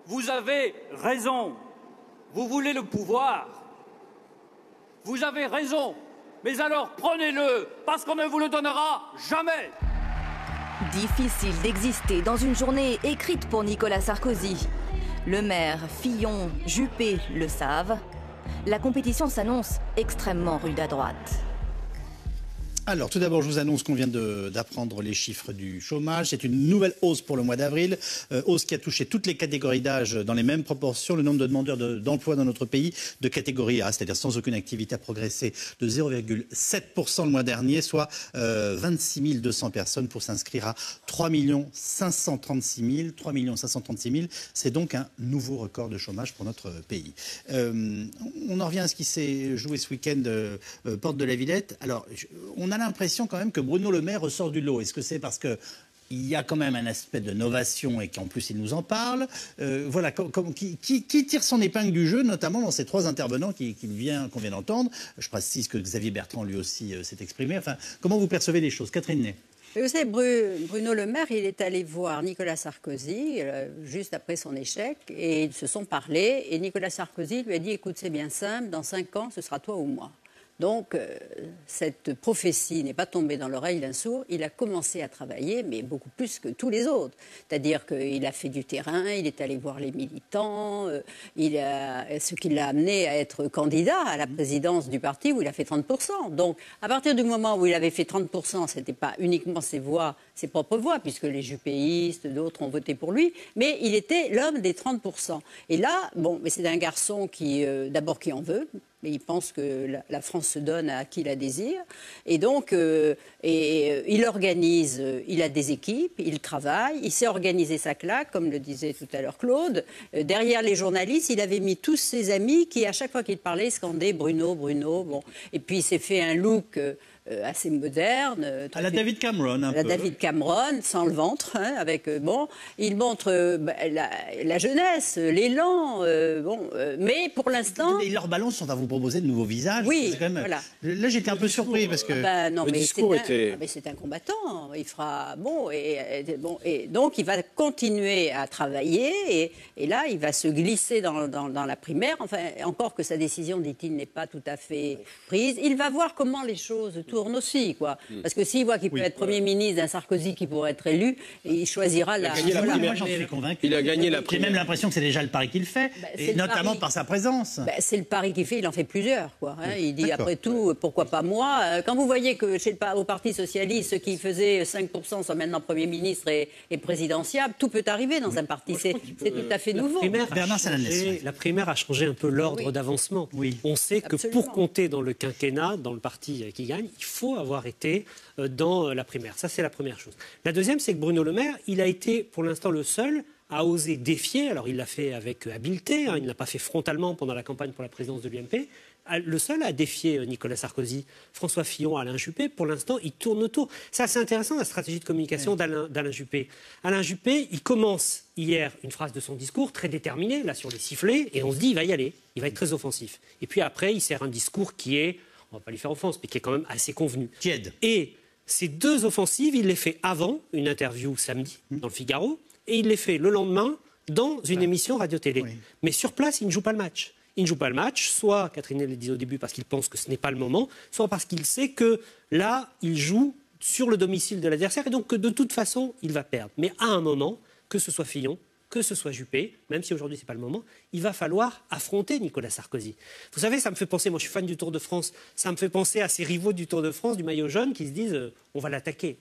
Vous avez raison. Vous voulez le pouvoir. Vous avez raison. Mais alors prenez-le, parce qu'on ne vous le donnera jamais. Difficile d'exister dans une journée écrite pour Nicolas Sarkozy. Le Maire, Fillon, Juppé le savent. La compétition s'annonce extrêmement rude à droite. Alors, tout d'abord, je vous annonce qu'on vient d'apprendre les chiffres du chômage. C'est une nouvelle hausse pour le mois d'avril, hausse qui a touché toutes les catégories d'âge dans les mêmes proportions. Le nombre de demandeurs d'emploi dans notre pays de catégorie A, c'est-à-dire sans aucune activité, a progressé de 0,7% le mois dernier, soit 26 200 personnes pour s'inscrire à 3 536 000. C'est donc un nouveau record de chômage pour notre pays. On en revient à ce qui s'est joué ce week-end porte de la Villette. Alors, on a l'impression quand même que Bruno Le Maire ressort du lot. Est-ce que c'est parce que il y a quand même un aspect de novation et qu'en plus il nous en parle voilà, qui tire son épingle du jeu, notamment dans ces trois intervenants qu'on vient d'entendre. Je précise que Xavier Bertrand lui aussi s'est exprimé. Enfin, comment vous percevez les choses, Catherine Ney? Vous savez, Bruno Le Maire, il est allé voir Nicolas Sarkozy juste après son échec et ils se sont parlé et Nicolas Sarkozy lui a dit « Écoute, c'est bien simple, dans 5 ans, ce sera toi ou moi ». Donc, cette prophétie n'est pas tombée dans l'oreille d'un sourd. Il a commencé à travailler, mais beaucoup plus que tous les autres. C'est-à-dire qu'il a fait du terrain, il est allé voir les militants, ce qui l'a amené à être candidat à la présidence du parti où il a fait 30%. Donc, à partir du moment où il avait fait 30%, ce n'était pas uniquement ses propres voix, puisque les juppéistes, d'autres ont voté pour lui, mais il était l'homme des 30%. Et là, bon, mais c'est un garçon qui, d'abord, qui en veut. Mais il pense que la France se donne à qui la désire. Et donc, il organise, il a des équipes, il travaille, il sait organiser sa claque, comme le disait tout à l'heure Claude. Derrière les journalistes, il avait mis tous ses amis qui, à chaque fois qu'il parlait, scandaient Bruno, Bruno. Bon. Et puis, il s'est fait un look assez moderne. À la David Cameron, un peu. À la David Cameron, sans le ventre, hein, avec bon. Il montre la jeunesse, l'élan, mais pour l'instant. Et leurs balances sont à vous proposer de nouveaux visages. Oui, quand même... voilà. Là, j'étais un peu surpris parce que non, le mais discours était. C'est un combattant. Il fera et donc il va continuer à travailler et là il va se glisser dans la primaire. Enfin, encore que sa décision, dit-il, n'est pas tout à fait prise. Il va voir comment les choses tournent aussi, quoi. Parce que s'il voit qu'il peut être Premier ministre d'un Sarkozy qui pourrait être élu, il choisira la... Moi, j'en suis convaincu. Il a gagné la primaire. J'ai même l'impression que c'est déjà le pari qu'il fait, et notamment par sa présence. C'est le pari qu'il fait, il en fait plusieurs, quoi. Hein. Il dit, après tout, pourquoi pas moi? Quand vous voyez que au Parti Socialiste, ceux qui faisaient 5% sont maintenant Premier ministre et présidentiable, tout peut arriver dans un parti. C'est tout à fait nouveau. La primaire a changé un peu l'ordre d'avancement. Oui. On sait que pour compter dans le quinquennat, dans le parti qui gagne, il faut avoir été dans la primaire. Ça, c'est la première chose. La deuxième, c'est que Bruno Le Maire, il a été pour l'instant le seul à oser défier. Alors, il l'a fait avec habileté, hein, il ne l'a pas fait frontalement pendant la campagne pour la présidence de l'UMP. Le seul à défier Nicolas Sarkozy, François Fillon, Alain Juppé, pour l'instant, il tourne autour. C'est assez intéressant, la stratégie de communication d'Alain Juppé. Alain Juppé, il commence hier une phrase de son discours très déterminée, là, sur les sifflets, et on se dit, il va y aller, il va être très offensif. Et puis après, il sert un discours qui est, on ne va pas lui faire offense, mais qui est quand même assez convenu. Tiède. Et ces deux offensives, il les fait avant une interview samedi dans le Figaro, et il les fait le lendemain dans une émission radio-télé. Oui. Mais sur place, il ne joue pas le match. Il ne joue pas le match, soit, Catherine le disait au début, parce qu'il pense que ce n'est pas le moment, soit parce qu'il sait que là, il joue sur le domicile de l'adversaire et donc que de toute façon, il va perdre. Mais à un moment, que ce soit Fillon, que que ce soit Juppé, même si aujourd'hui ce n'est pas le moment, il va falloir affronter Nicolas Sarkozy. Vous savez, ça me fait penser, moi je suis fan du Tour de France, ça me fait penser à ces rivaux du Tour de France, du maillot jaune, qui se disent on va l'attaquer.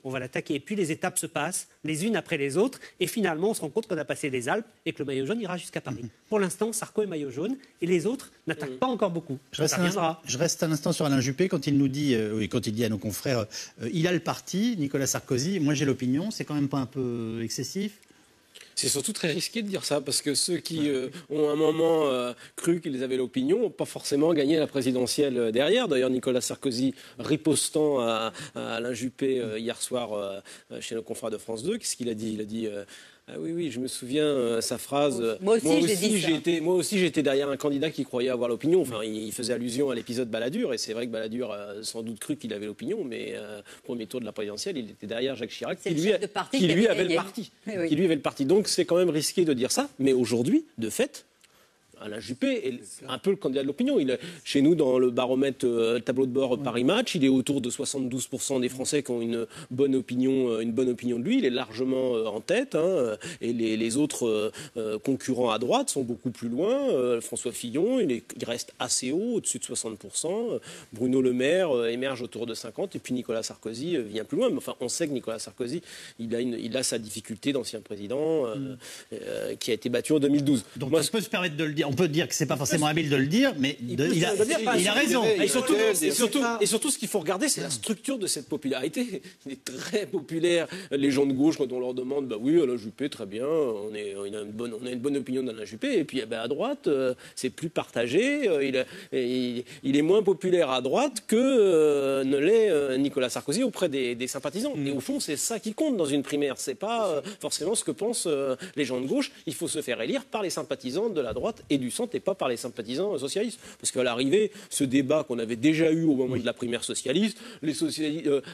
Et puis les étapes se passent, les unes après les autres, et finalement on se rend compte qu'on a passé les Alpes et que le maillot jaune ira jusqu'à Paris. Pour l'instant, Sarko est maillot jaune, et les autres n'attaquent pas encore beaucoup. Je reste un instant sur Alain Juppé quand il nous dit, quand il dit à nos confrères, il a le parti, Nicolas Sarkozy, moi j'ai l'opinion, c'est quand même pas un peu excessif? C'est surtout très risqué de dire ça, parce que ceux qui ont un moment cru qu'ils avaient l'opinion n'ont pas forcément gagné la présidentielle derrière. D'ailleurs, Nicolas Sarkozy, ripostant à Alain Juppé hier soir chez nos confrères de France 2, qu'est-ce qu'il a dit? Il a dit ah oui, je me souviens sa phrase. Moi aussi, j'étais derrière un candidat qui croyait avoir l'opinion. Enfin, il faisait allusion à l'épisode Balladur, et c'est vrai que Balladur a sans doute cru qu'il avait l'opinion, mais premier tour de la présidentielle, il était derrière Jacques Chirac, qui lui avait le parti. Oui. Qui lui avait le parti. Donc c'est quand même risqué de dire ça. Mais aujourd'hui, de fait, Alain Juppé est un peu le candidat de l'opinion. Chez nous, dans le baromètre tableau de bord Paris Match, il est autour de 72% des Français qui ont une bonne opinion de lui. Il est largement en tête, et les autres concurrents à droite sont beaucoup plus loin. François Fillon, il reste assez haut, au-dessus de 60%. Bruno Le Maire émerge autour de 50%, et puis Nicolas Sarkozy vient plus loin. Mais enfin, on sait que Nicolas Sarkozy, il a sa difficulté d'ancien président qui a été battu en 2012. Donc on peut se permettre de le dire. On peut dire que c'est pas forcément habile de le dire, mais il a raison. Et surtout, ce qu'il faut regarder, c'est la structure de cette popularité. Il est très populaire. Les gens de gauche, quand on leur demande, bah oui, Alain Juppé, très bien, on a une bonne opinion d'Alain Juppé. Et puis à droite, c'est plus partagé. Il est moins populaire à droite que ne l'est Nicolas Sarkozy auprès des sympathisants. Et au fond, c'est ça qui compte dans une primaire. C'est pas forcément ce que pensent les gens de gauche. Il faut se faire élire par les sympathisants de la droite et du centre, et pas par les sympathisants socialistes. Parce qu'à l'arrivée, ce débat qu'on avait déjà eu au moment de la primaire socialiste,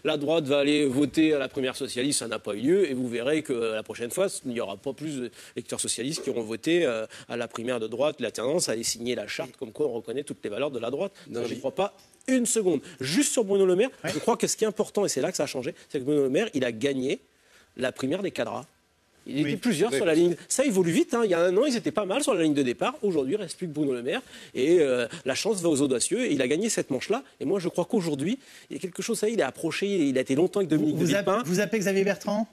la droite va aller voter à la primaire socialiste, ça n'a pas eu lieu, et vous verrez que la prochaine fois, il n'y aura pas plus d'électeurs socialistes qui auront voté à la primaire de droite. La tendance à aller signer la charte comme quoi on reconnaît toutes les valeurs de la droite. Non, je ne crois pas une seconde. Juste sur Bruno Le Maire, je crois que ce qui est important, et c'est là que ça a changé, c'est que Bruno Le Maire, il a gagné la primaire des cadras. Il était plusieurs sur la ligne. Ça évolue vite. Il y a un an, ils étaient pas mal sur la ligne de départ. Aujourd'hui, il ne reste plus que Bruno Le Maire. Et la chance va aux audacieux. Et il a gagné cette manche-là. Et moi, je crois qu'aujourd'hui, il y a quelque chose, ça, il est approché. Il a été longtemps avec Dominique de Villepin. Vous appelez Xavier Bertrand?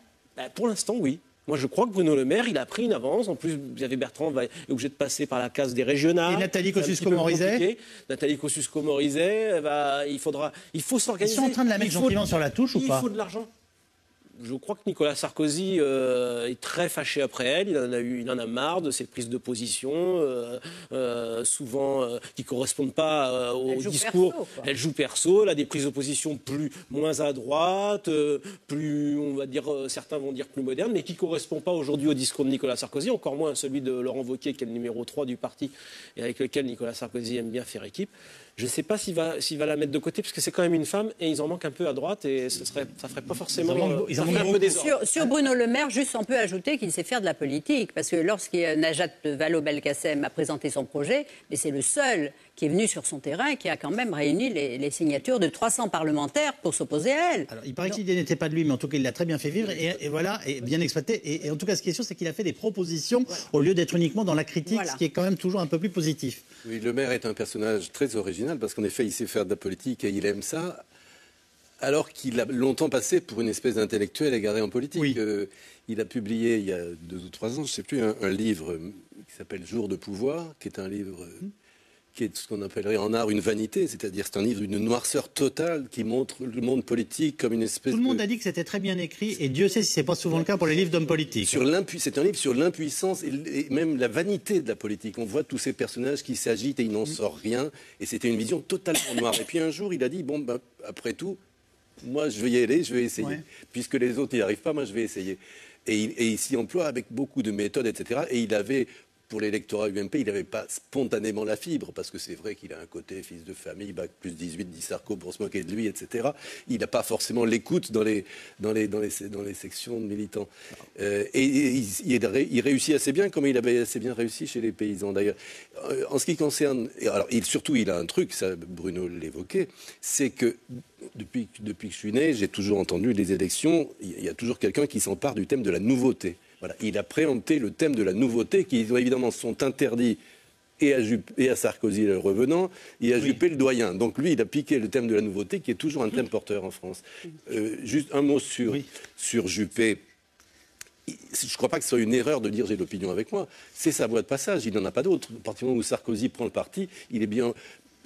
Pour l'instant, oui. Moi, je crois que Bruno Le Maire, il a pris une avance. En plus, Xavier Bertrand est obligé de passer par la case des régionales. Et Nathalie Kosciusko-Morizet? Nathalie Kosciusko-Morizet, il faut s'organiser. Ils sont en train de la mettre gentiment sur la touche ou pas? Il faut de l'argent. Je crois que Nicolas Sarkozy est très fâché après elle. Il en a marre de ses prises de position, souvent qui ne correspondent pas au discours. Elle joue perso. Elle a des prises de position moins à droite, on va dire, certains vont dire plus modernes, mais qui ne correspondent pas aujourd'hui au discours de Nicolas Sarkozy, encore moins à celui de Laurent Wauquiez, qui est le numéro 3 du parti et avec lequel Nicolas Sarkozy aime bien faire équipe. Je ne sais pas s'il va la mettre de côté, parce que c'est quand même une femme, et ils en manquent un peu à droite, et ça ne ferait pas forcément... Sur Bruno Le Maire, juste on peut ajouter qu'il sait faire de la politique, parce que lorsque Najat Vallaud-Belkacem a présenté son projet, mais c'est le seul qui est venu sur son terrain, qui a quand même réuni les signatures de 300 parlementaires pour s'opposer à elle. Alors, il paraît que l'idée n'était pas de lui, mais en tout cas, il l'a très bien fait vivre, et voilà, et bien exploité. Et en tout cas, ce qui est sûr, c'est qu'il a fait des propositions au lieu d'être uniquement dans la critique, ce qui est quand même toujours un peu plus positif. Oui, Le Maire est un personnage très original, parce qu'en effet, il sait faire de la politique et il aime ça, alors qu'il a longtemps passé pour une espèce d'intellectuel égaré en politique. Oui. Il a publié, il y a 2 ou 3 ans, je ne sais plus, un livre qui s'appelle Jour de pouvoir, qui est un livre... qui est ce qu'on appellerait en art une vanité, c'est-à-dire c'est un livre d'une noirceur totale qui montre le monde politique comme une espèce de... Tout le monde a dit que c'était très bien écrit, et Dieu sait si c'est pas souvent le cas pour les livres d'hommes politiques. C'est un livre sur l'impuissance et même la vanité de la politique. On voit tous ces personnages qui s'agitent et il n'en sort rien, et c'était une vision totalement noire. Et puis un jour, il a dit, bon, ben, après tout, moi je vais y aller, je vais essayer. Ouais. Puisque les autres n'y arrivent pas, moi je vais essayer. Et il s'y emploie avec beaucoup de méthodes, etc. Et il avait... Pour l'électorat UMP, il n'avait pas spontanément la fibre, parce que c'est vrai qu'il a un côté fils de famille, bac plus 18, dit Sarko pour se moquer de lui, etc. Il n'a pas forcément l'écoute dans les sections de militants. Et il réussit assez bien, comme il avait assez bien réussi chez les paysans d'ailleurs. En ce qui concerne... Alors, surtout, il a un truc, ça Bruno l'évoquait, c'est que depuis que je suis né, j'ai toujours entendu les élections, il y a toujours quelqu'un qui s'empare du thème de la nouveauté. Voilà. Il a préempté le thème de la nouveauté, qui évidemment sont interdits et à Sarkozy le revenant, et à Juppé le doyen. Donc lui, il a piqué le thème de la nouveauté, qui est toujours un thème porteur en France. Juste un mot sur Juppé. Je ne crois pas que ce soit une erreur de dire j'ai l'opinion avec moi. C'est sa voie de passage, il n'en a pas d'autre. À partir du moment où Sarkozy prend le parti, il est bien...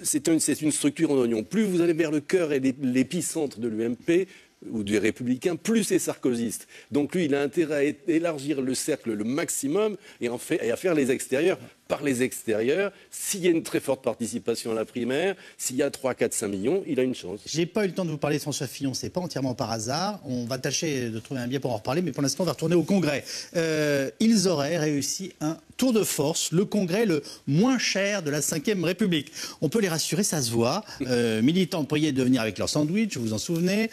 C'est une structure en oignon. Plus vous allez vers le cœur et l'épicentre de l'UMP, ou des Républicains, plus c'est sarkozyste. Donc lui, il a intérêt à élargir le cercle le maximum et à faire les extérieurs par les extérieurs. S'il y a une très forte participation à la primaire, s'il y a 3, 4, 5 millions, il a une chance. J'ai pas eu le temps de vous parler de François Fillon, c'est pas entièrement par hasard. On va tâcher de trouver un biais pour en reparler, mais pour l'instant, on va retourner au Congrès. Ils auraient réussi un tour de force, le Congrès le moins cher de la Ve République. On peut les rassurer, ça se voit. Militants priés de venir avec leur sandwich, vous vous en souvenez.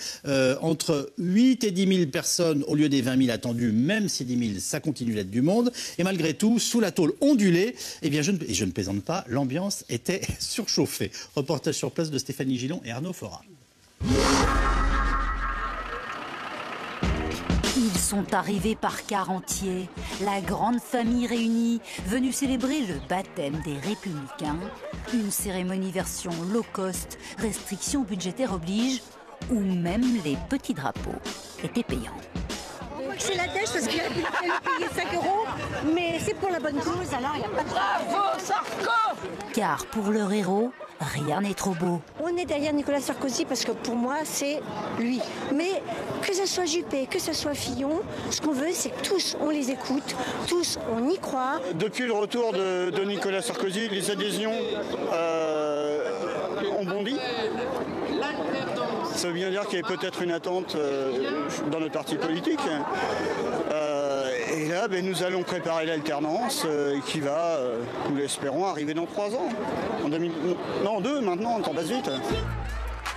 Entre 8 et 10 000 personnes au lieu des 20 000 attendus, même si 10 000, ça continue d'être du monde. Et malgré tout, sous la tôle ondulée, eh bien, je ne plaisante pas, l'ambiance était surchauffée. Reportage sur place de Stéphanie Gillon et Arnaud Fora. Ils sont arrivés par quart entier, la grande famille réunie, venue célébrer le baptême des Républicains. Une cérémonie version low cost, restrictions budgétaires oblige, où même les petits drapeaux étaient payants. C'est la dèche parce qu'il a payé 5 €, mais c'est pour la bonne cause, alors il n'y a pas de... Bravo Sarko! Car pour leur héros, rien n'est trop beau. On est derrière Nicolas Sarkozy parce que pour moi, c'est lui. Mais que ce soit Juppé, que ce soit Fillon, ce qu'on veut, c'est que tous, on les écoute, tous, on y croit. Depuis le retour de Nicolas Sarkozy, les adhésions ont bondi. Ça veut bien dire qu'il y a peut-être une attente dans notre parti politique. Et là, nous allons préparer l'alternance qui va, nous l'espérons, arriver dans 3 ans. En 2 maintenant, le temps passe vite.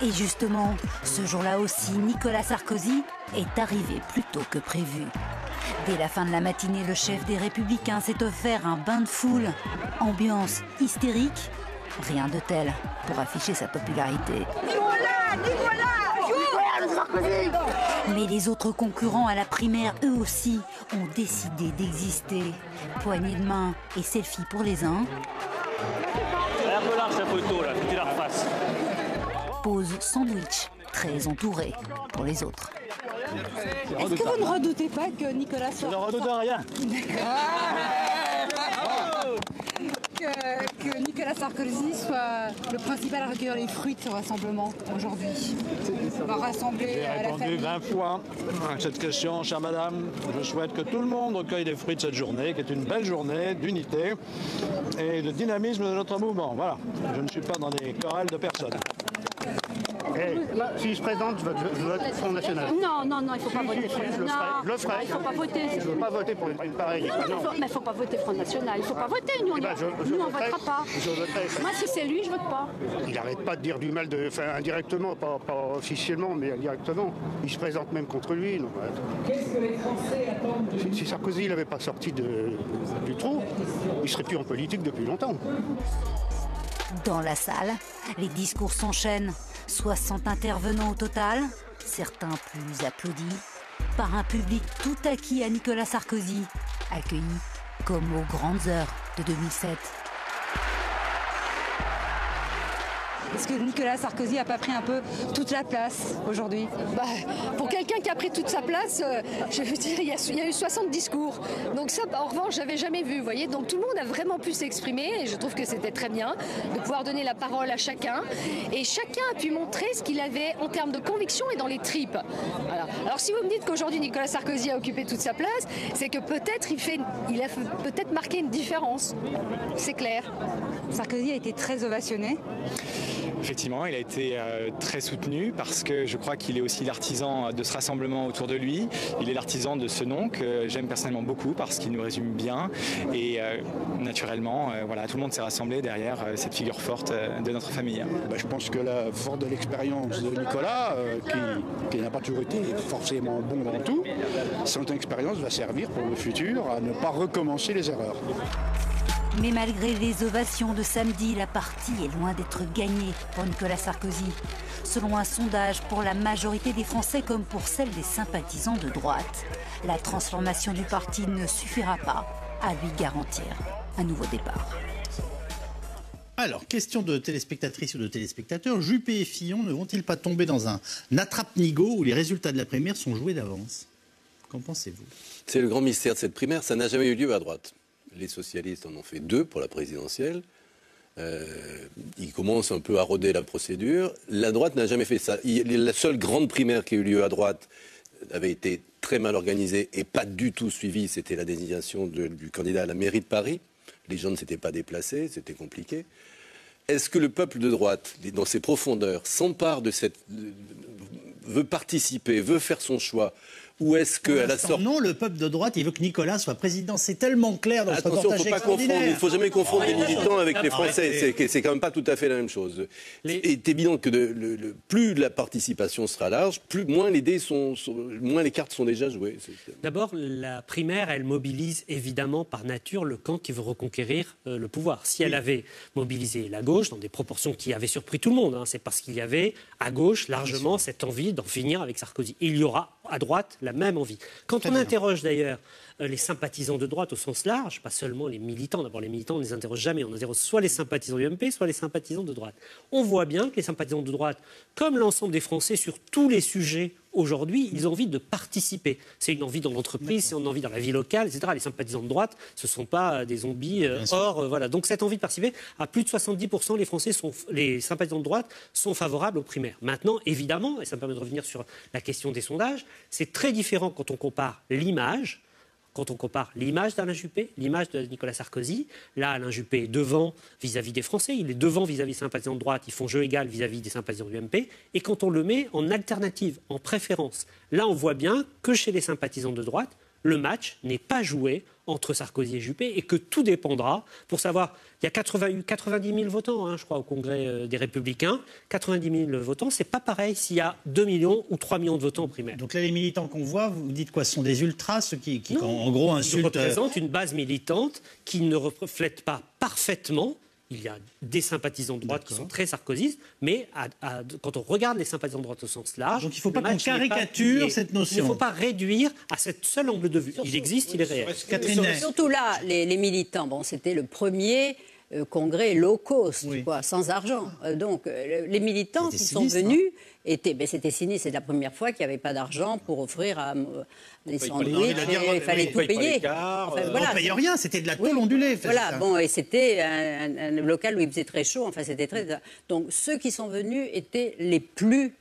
Et justement, ce jour-là aussi, Nicolas Sarkozy est arrivé plus tôt que prévu. Dès la fin de la matinée, le chef des Républicains s'est offert un bain de foule. Ambiance hystérique, rien de tel pour afficher sa popularité. Mais les autres concurrents à la primaire, eux aussi, ont décidé d'exister. Poignée de main et selfie pour les uns. Elle est un peu large la photo là, faut que tu la refasses. Pause sandwich, très entouré pour les autres. Est-ce que vous ne redoutez pas que Nicolas soit... Je ne redoute rien. Que Nicolas Sarkozy soit le principal à recueillir les fruits de ce rassemblement aujourd'hui. On va rassembler J'ai à la répondu famille. 20 fois à cette question, chère madame. Je souhaite que tout le monde recueille les fruits de cette journée, qui est une belle journée d'unité et de dynamisme de notre mouvement. Voilà, je ne suis pas dans des querelles de personne. Si je présente, je vote Front National. Non, il ne faut pas voter Front National. Je le ferai. Il ne faut pas voter. Je ne veux pas voter pour une pareille. Mais il ne faut pas voter Front National. Il ne faut pas voter. Nous, on ne votera pas. Moi, si c'est lui, je ne vote pas. Il n'arrête pas de dire du mal, indirectement, pas officiellement, mais indirectement. Il se présente même contre lui. Donc, qu'est-ce que les Français attendent? Si Sarkozy n'avait pas sorti du trou, il ne serait plus en politique depuis longtemps. Dans la salle, les discours s'enchaînent. 60 intervenants au total, certains plus applaudis, par un public tout acquis à Nicolas Sarkozy, accueilli comme aux grandes heures de 2007. Est-ce que Nicolas Sarkozy n'a pas pris un peu toute la place aujourd'hui? Pour quelqu'un qui a pris toute sa place, je veux dire, il y a eu 60 discours. Donc ça, en revanche, j'avais jamais vu, vous voyez. Donc tout le monde a vraiment pu s'exprimer et je trouve que c'était très bien de pouvoir donner la parole à chacun. Et chacun a pu montrer ce qu'il avait en termes de conviction et dans les tripes. Voilà. Alors si vous me dites qu'aujourd'hui Nicolas Sarkozy a occupé toute sa place, c'est que peut-être il a peut-être marqué une différence. C'est clair. Sarkozy a été très ovationné. Effectivement, il a été très soutenu parce que je crois qu'il est aussi l'artisan de ce rassemblement autour de lui. Il est l'artisan de ce nom que j'aime personnellement beaucoup parce qu'il nous résume bien. Et naturellement, voilà, tout le monde s'est rassemblé derrière cette figure forte de notre famille. Je pense que la force de l'expérience de Nicolas, qui n'a pas toujours été forcément bon dans tout, son expérience va servir pour le futur à ne pas recommencer les erreurs. Mais malgré les ovations de samedi, la partie est loin d'être gagnée pour Nicolas Sarkozy. Selon un sondage pour la majorité des Français comme pour celle des sympathisants de droite, la transformation du parti ne suffira pas à lui garantir un nouveau départ. Alors, question de téléspectatrices ou de téléspectateurs, Juppé et Fillon ne vont-ils pas tomber dans un attrape-nigo où les résultats de la primaire sont joués d'avance? Qu'en pensez-vous? C'est le grand mystère de cette primaire, ça n'a jamais eu lieu à droite. Les socialistes en ont fait 2 pour la présidentielle. Ils commencent un peu à roder la procédure. La droite n'a jamais fait ça. La seule grande primaire qui a eu lieu à droite avait été très mal organisée et pas du tout suivie. C'était la désignation du candidat à la mairie de Paris. Les gens ne s'étaient pas déplacés, c'était compliqué. Est-ce que le peuple de droite, dans ses profondeurs, s'empare de cette... veut participer, veut faire son choix? Ou est-ce qu'à la sortie... Non, le peuple de droite, il veut que Nicolas soit président. C'est tellement clair dans ce reportage Attention, il ne faut jamais confondre les militants avec les Français. C'est quand même pas tout à fait la même chose. Il est évident que plus la participation sera large, moins moins les cartes sont déjà jouées. D'abord, la primaire, elle mobilise évidemment par nature le camp qui veut reconquérir le pouvoir. Si elle avait mobilisé la gauche dans des proportions qui avaient surpris tout le monde, c'est parce qu'il y avait à gauche largement cette envie d'en finir avec Sarkozy. Il y aura à droite la même envie. Quand on interroge d'ailleurs les sympathisants de droite au sens large, pas seulement les militants, d'abord les militants on ne les interroge jamais, on interroge soit les sympathisants du MP, soit les sympathisants de droite. On voit bien que les sympathisants de droite, comme l'ensemble des Français sur tous les sujets aujourd'hui, ils ont envie de participer. C'est une envie dans l'entreprise, c'est une envie dans la vie locale, etc. Les sympathisants de droite, ce ne sont pas des zombies voilà. Donc cette envie de participer, à plus de 70%, les sympathisants de droite sont favorables aux primaires. Maintenant, évidemment, et ça me permet de revenir sur la question des sondages, c'est très différent quand on compare l'image. Quand on compare l'image d'Alain Juppé, l'image de Nicolas Sarkozy, là, Alain Juppé est devant vis-à-vis des Français, il est devant vis-à-vis des sympathisants de droite, ils font jeu égal vis-à-vis des sympathisants du MP. Et quand on le met en alternative, en préférence, là, on voit bien que chez les sympathisants de droite, le match n'est pas joué entre Sarkozy et Juppé et que tout dépendra pour savoir. Il y a 90 000 votants, je crois, au Congrès des Républicains. 90 000 votants, c'est pas pareil s'il y a 2 millions ou 3 millions de votants en primaire. Donc là, les militants qu'on voit, vous dites quoi? Ce sont des ultras, ceux qui en gros insultent... Ils représentent une base militante qui ne reflète pas parfaitement. Il y a des sympathisants de droite qui sont très sarkozystes, mais quand on regarde les sympathisants de droite au sens large... Donc il ne faut pas qu'on caricature cette notion. Il ne faut pas réduire à cette seule angle de vue. Il existe, il est réel. Surtout là, les militants, c'était le premier... congrès low cost, sans argent. Donc, les militants qui sont venus c'était sinistre. C'est la première fois qu'il n'y avait pas d'argent pour offrir des sandwichs. Il fallait tout payer. On ne payait rien, c'était de la tôle ondulée. Voilà, et c'était un local où il faisait très chaud. C'était très... Donc, ceux qui sont venus étaient les plus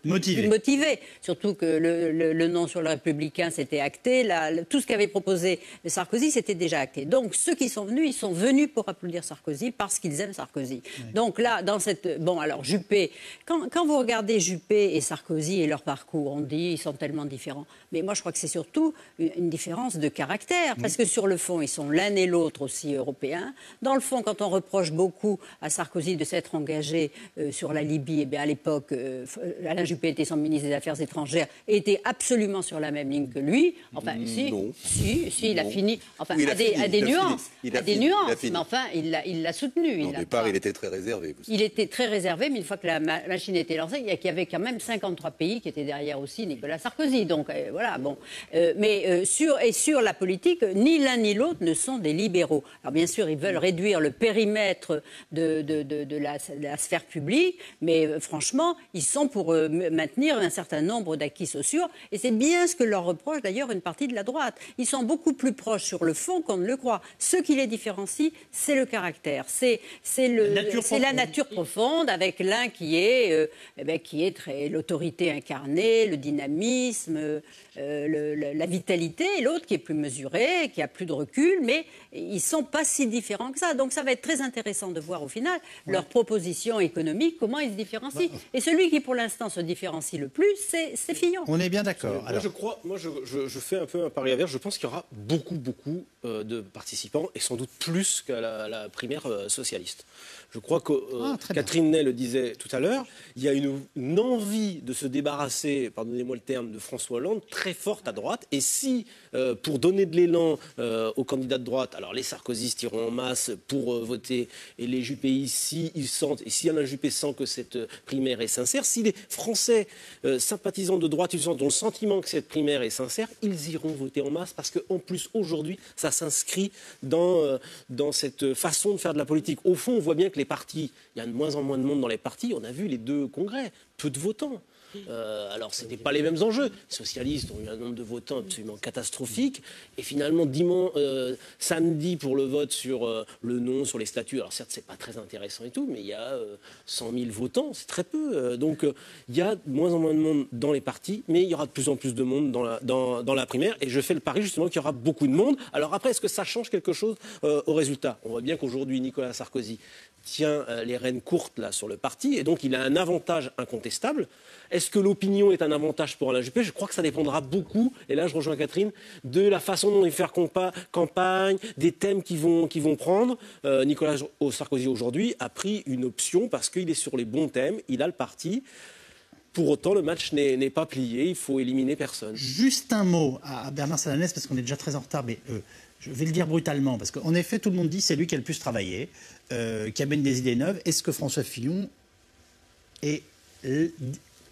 motivés. Surtout que le nom sur le Républicain, c'était acté. Tout ce qu'avait proposé Sarkozy, c'était déjà acté. Donc, ceux qui sont venus, ils sont venus pour applaudir Sarkozy parce qu'ils aiment Sarkozy. Oui. Donc là, dans cette... Bon, alors, Juppé... Quand vous regardez Juppé et Sarkozy et leur parcours, on dit ils sont tellement différents. Mais moi, je crois que c'est surtout une différence de caractère. Parce que sur le fond, ils sont l'un et l'autre aussi européens. Dans le fond, quand on reproche beaucoup à Sarkozy de s'être engagé sur la Libye, à l'époque... Alain Juppé était son ministre des Affaires étrangères et était absolument sur la même ligne que lui. Enfin, il a fini. Enfin, à des nuances. Mais enfin, il l'a soutenu. Au départ, il était très réservé. Il était très réservé, mais une fois que la machine était lancée, il y avait quand même 53 pays qui étaient derrière aussi Nicolas Sarkozy. Donc, voilà, bon. Mais sur la politique, ni l'un ni l'autre ne sont des libéraux. Alors, bien sûr, ils veulent réduire le périmètre de la sphère publique, mais franchement, ils sont pour maintenir un certain nombre d'acquis sociaux. Et c'est bien ce que leur reproche d'ailleurs une partie de la droite. Ils sont beaucoup plus proches sur le fond qu'on ne le croit. Ce qui les différencie, c'est le caractère. C'est la nature profonde, avec l'un qui est très l'autorité incarnée, le dynamisme, la vitalité, et l'autre qui est plus mesuré, qui a plus de recul, mais ils ne sont pas si différents que ça. Donc ça va être très intéressant de voir au final leurs propositions économiques, comment ils se différencient. Et celui qui pour l'instant l'instant, se différencie le plus, c'est Fillon. On est bien d'accord. Je fais un peu un pari inverse. Je pense qu'il y aura beaucoup de participants et sans doute plus qu'à la primaire socialiste. Je crois que Catherine Ney le disait tout à l'heure, il y a une envie de se débarrasser, pardonnez-moi le terme, de François Hollande très forte à droite. Et si, pour donner de l'élan aux candidats de droite, alors les sarkozystes iront en masse pour voter, et les Juppé, si Alain Juppé sent que cette primaire est sincère, si les Français sympathisants de droite ils ont le sentiment que cette primaire est sincère, ils iront voter en masse parce qu'en plus aujourd'hui, ça s'inscrit dans cette façon de faire de la politique. Au fond, on voit bien que les partis, il y a de moins en moins de monde dans les partis. On a vu les 2 congrès, peu de votants. Alors, ce n'étaient pas les mêmes enjeux. Les socialistes ont eu un nombre de votants absolument catastrophique. Et finalement, samedi, pour le vote sur le non, sur les statuts, alors certes, ce n'est pas très intéressant et tout, mais il y a 100 000 votants, c'est très peu. Donc, il y a de moins en moins de monde dans les partis, mais il y aura de plus en plus de monde dans la primaire. Et je fais le pari, justement, qu'il y aura beaucoup de monde. Alors après, est-ce que ça change quelque chose au résultat? On voit bien qu'aujourd'hui, Nicolas Sarkozy tient les rênes courtes là, sur le parti, et donc il a un avantage incontestable. Est-ce que l'opinion est un avantage pour Alain Juppé? Je crois que ça dépendra beaucoup, et là je rejoins Catherine, de la façon dont il va faire campagne, des thèmes qu'ils vont prendre. Nicolas Sarkozy aujourd'hui a pris une option parce qu'il est sur les bons thèmes, il a le parti. Pour autant, le match n'est pas plié, il faut éliminer personne. Juste un mot à Bernard Sananès, parce qu'on est déjà très en retard, mais je vais le dire brutalement, parce qu'en effet, tout le monde dit que c'est lui qui a le plus travaillé, qui amène des idées neuves. Est-ce que François Fillon est...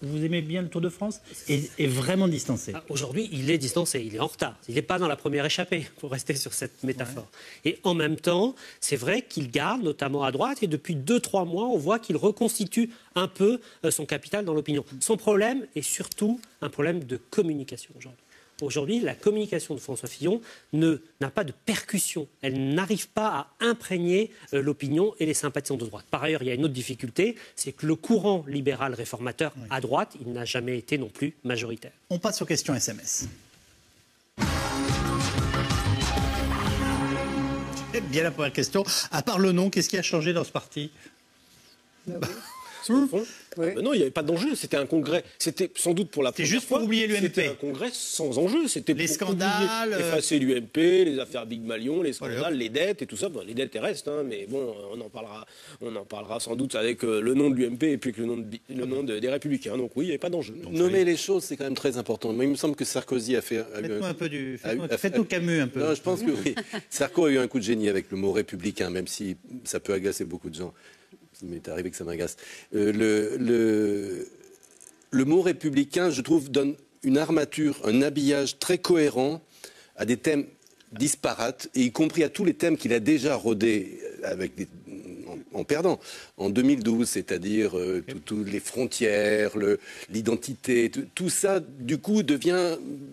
Vous aimez bien le Tour de France, est vraiment distancé? Aujourd'hui, il est distancé, il est en retard. Il n'est pas dans la première échappée, pour rester sur cette métaphore. Ouais. Et en même temps, c'est vrai qu'il garde, notamment à droite, et depuis 2-3 mois, on voit qu'il reconstitue un peu son capital dans l'opinion. Son problème est surtout un problème de communication aujourd'hui. Aujourd'hui, la communication de François Fillon n'a pas de percussion. Elle n'arrive pas à imprégner l'opinion et les sympathisants de droite. Par ailleurs, il y a une autre difficulté, c'est que le courant libéral réformateur à droite, il n'a jamais été non plus majoritaire. On passe aux questions SMS. Eh bien, la première question, à part le nom, qu'est-ce qui a changé dans ce parti? Non, il n'y avait pas d'enjeu. C'était un congrès. C'était sans doute pour la première fois. C'était juste pour oublier l'UMP. C'était un congrès sans enjeu. C'était les scandales, effacer l'UMP, les affaires Big Malion, les scandales, les dettes et tout ça. Bon, les dettes restent, hein, mais bon, on en parlera sans doute avec le nom de l'UMP et puis le nom des Républicains. Donc oui, il n'y avait pas d'enjeu. Nommer les choses, c'est quand même très important. Moi, il me semble que Sarkozy a fait. Faites-nous Camus un peu. Non, je pense que oui. Sarko a eu un coup de génie avec le mot républicain, même si ça peut agacer beaucoup de gens. Il m'est arrivé que ça m'agace. Le mot républicain, je trouve, donne une armature, un habillage très cohérent à des thèmes disparates, et y compris à tous les thèmes qu'il a déjà rodés en perdant. En 2012, c'est-à-dire toutes les frontières, l'identité, tout ça, du coup,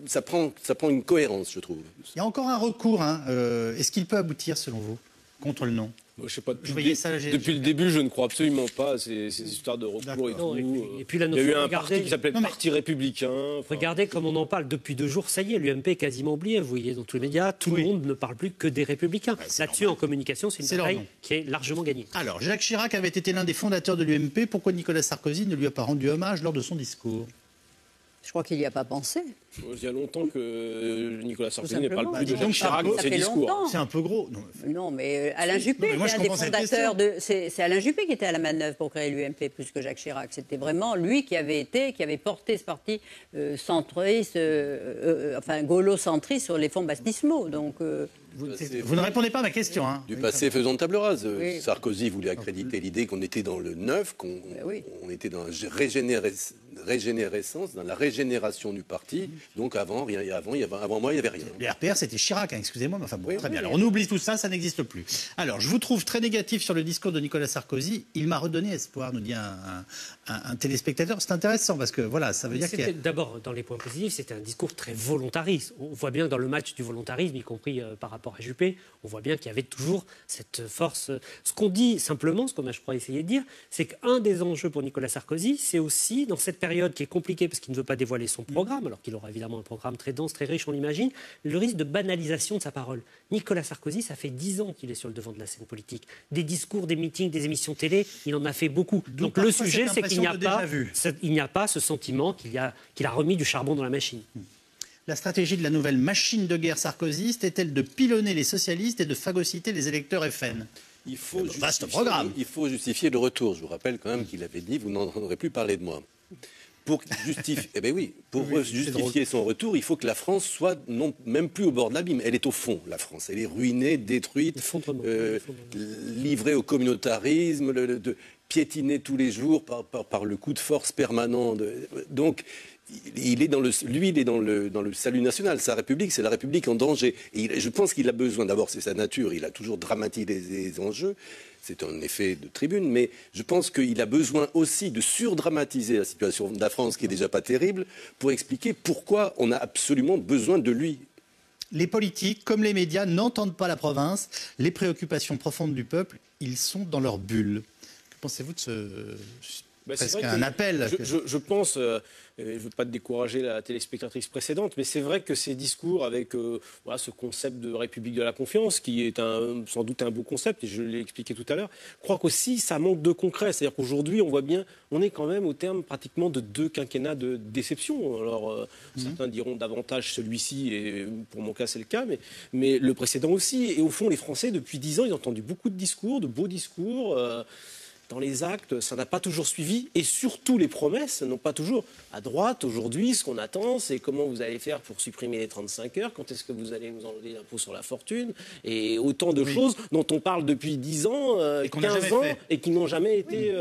ça prend une cohérence, je trouve. Il y a encore un recours. Est-ce qu'il peut aboutir, selon vous, contre le nom? Je sais pas, depuis le début, je ne crois absolument pas ces histoires de recours et tout. Et puis la il y a eu un parti qui s'appelait Parti républicain. Regardez comme on en parle depuis 2 jours, ça y est, l'UMP est quasiment oublié. Vous voyez dans tous les médias, tout le monde ne parle plus que des Républicains. Là-dessus, en communication, c'est une bataille qui est largement gagnée. Alors, Jacques Chirac avait été l'un des fondateurs de l'UMP. Pourquoi Nicolas Sarkozy ne lui a pas rendu hommage lors de son discours? Je crois qu'il n'y a pas pensé. Il y a longtemps que Nicolas Sarkozy n'est pas le plus de Jacques Chirac dans ses discours. C'est un peu gros. Non, mais Alain Juppé était un des fondateurs c'est Alain Juppé qui était à la manœuvre pour créer l'UMP plus que Jacques Chirac. C'était vraiment lui qui avait porté ce parti centriste, gaulo-centriste sur les fonds baptismaux. Donc. Vous ne répondez pas à ma question. Du passé faisant table rase. Oui. Sarkozy voulait accréditer l'idée qu'on était dans le neuf, qu'on était dans la régénérescence, dans la régénération du parti. Donc avant moi, il n'y avait rien. Les RPR, c'était Chirac, excusez-moi. Mais enfin bon, très bien. Alors on oublie tout ça, ça n'existe plus. Alors je vous trouve très négatif sur le discours de Nicolas Sarkozy. Il m'a redonné espoir, nous dit un téléspectateur. C'est intéressant parce que voilà, ça veut dire que... D'abord, dans les points positifs, c'était un discours très volontariste. On voit bien dans le match du volontarisme, y compris par rapport à Juppé, on voit bien qu'il y avait toujours cette force. Ce qu'on dit simplement, ce qu'on a, je crois, essayé de dire, c'est qu'un des enjeux pour Nicolas Sarkozy, c'est aussi, dans cette période période qui est compliquée parce qu'il ne veut pas dévoiler son programme, alors qu'il aura évidemment un programme très dense, très riche, on l'imagine, le risque de banalisation de sa parole. Nicolas Sarkozy, ça fait 10 ans qu'il est sur le devant de la scène politique. Des discours, des meetings, des émissions télé, il en a fait beaucoup. Donc le sujet, c'est qu'il n'y a pas ce sentiment qu'il a remis du charbon dans la machine. La stratégie de la nouvelle machine de guerre sarkozyste est-elle de pilonner les socialistes et de phagocyter les électeurs FN? Vaste programme. Il faut justifier le retour. Je vous rappelle quand même qu'il avait dit « vous n'entendrez plus parler de moi ». Pour justifier, justifier son retour, il faut que la France soit même plus au bord de l'abîme. Elle est au fond, la France. Elle est ruinée, détruite, livrée au communautarisme, piétinée tous les jours par le coup de force permanent. Donc, il est dans le salut national. Sa République, c'est la République en danger. Et je pense qu'il a besoin, d'abord, c'est sa nature, il a toujours dramatisé les enjeux. C'est un effet de tribune, mais je pense qu'il a besoin aussi de surdramatiser la situation de la France, qui est déjà pas terrible, pour expliquer pourquoi on a absolument besoin de lui. Les politiques, comme les médias, n'entendent pas la province. Les préoccupations profondes du peuple, ils sont dans leur bulle. Que pensez-vous de ce... presque un appel. Je pense, je ne veux pas décourager la téléspectatrice précédente, mais c'est vrai que ces discours avec ce concept de République de la confiance, qui est sans doute un beau concept, et je l'ai expliqué tout à l'heure, je crois qu'aussi ça manque de concret. C'est-à-dire qu'aujourd'hui, on voit bien, on est quand même au terme pratiquement de 2 quinquennats de déception. Alors, certains diront davantage celui-ci, et pour mon cas c'est le cas, mais le précédent aussi. Et au fond, les Français, depuis 10 ans, ils ont entendu beaucoup de discours, de beaux discours. Dans les actes, ça n'a pas toujours suivi, et surtout les promesses n'ont pas toujours. À droite, aujourd'hui, ce qu'on attend, c'est comment vous allez faire pour supprimer les 35 heures, quand est-ce que vous allez nous enlever l'impôt sur la fortune, et autant de choses dont on parle depuis 10 ans, 15 ans, et qui n'ont jamais été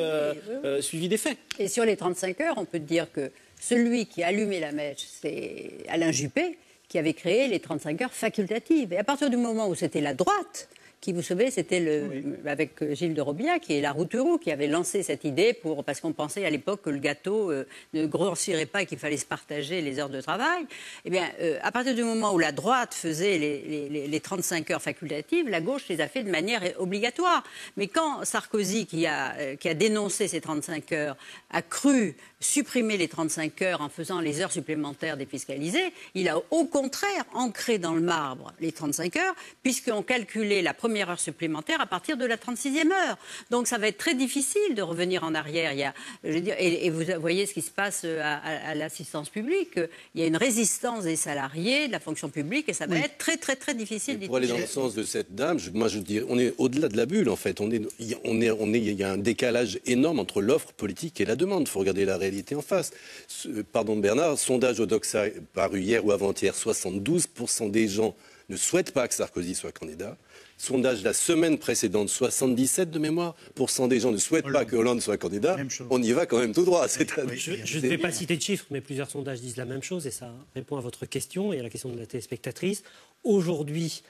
suivies des faits. Et sur les 35 heures, on peut dire que celui qui a allumé la mèche, c'est Alain Juppé, qui avait créé les 35 heures facultatives. Et à partir du moment où c'était la droite qui, vous savez, c'était avec Gilles de Robillac, qui est la Routurou, qui avait lancé cette idée parce qu'on pensait à l'époque que le gâteau ne grossirait pas et qu'il fallait se partager les heures de travail. Eh bien, à partir du moment où la droite faisait les 35 heures facultatives, la gauche les a fait de manière obligatoire. Mais quand Sarkozy, qui a dénoncé ces 35 heures, a cru supprimer les 35 heures en faisant les heures supplémentaires défiscalisées, il a au contraire ancré dans le marbre les 35 heures, puisqu'on calculait la première heure supplémentaire à partir de la 36e heure. Donc ça va être très difficile de revenir en arrière. Et vous voyez ce qui se passe à l'assistance publique. Il y a une résistance des salariés, de la fonction publique, et ça va être très, très, très difficile d'y Pour aller dans le sens de cette dame, je dis, on est au-delà de la bulle, en fait. Il y a un décalage énorme entre l'offre politique et la demande. Il faut regarder la réalité en face. Pardon Bernard, sondage Odoxa paru hier ou avant-hier, 72% des gens ne souhaitent pas que Sarkozy soit candidat. Sondage la semaine précédente, 77% de mémoire, des gens ne souhaitent pas que Hollande soit candidat. On y va quand même tout droit. Je ne vais pas citer de chiffres, mais plusieurs sondages disent la même chose, et ça répond à votre question et à la question de la téléspectatrice. Aujourd'hui,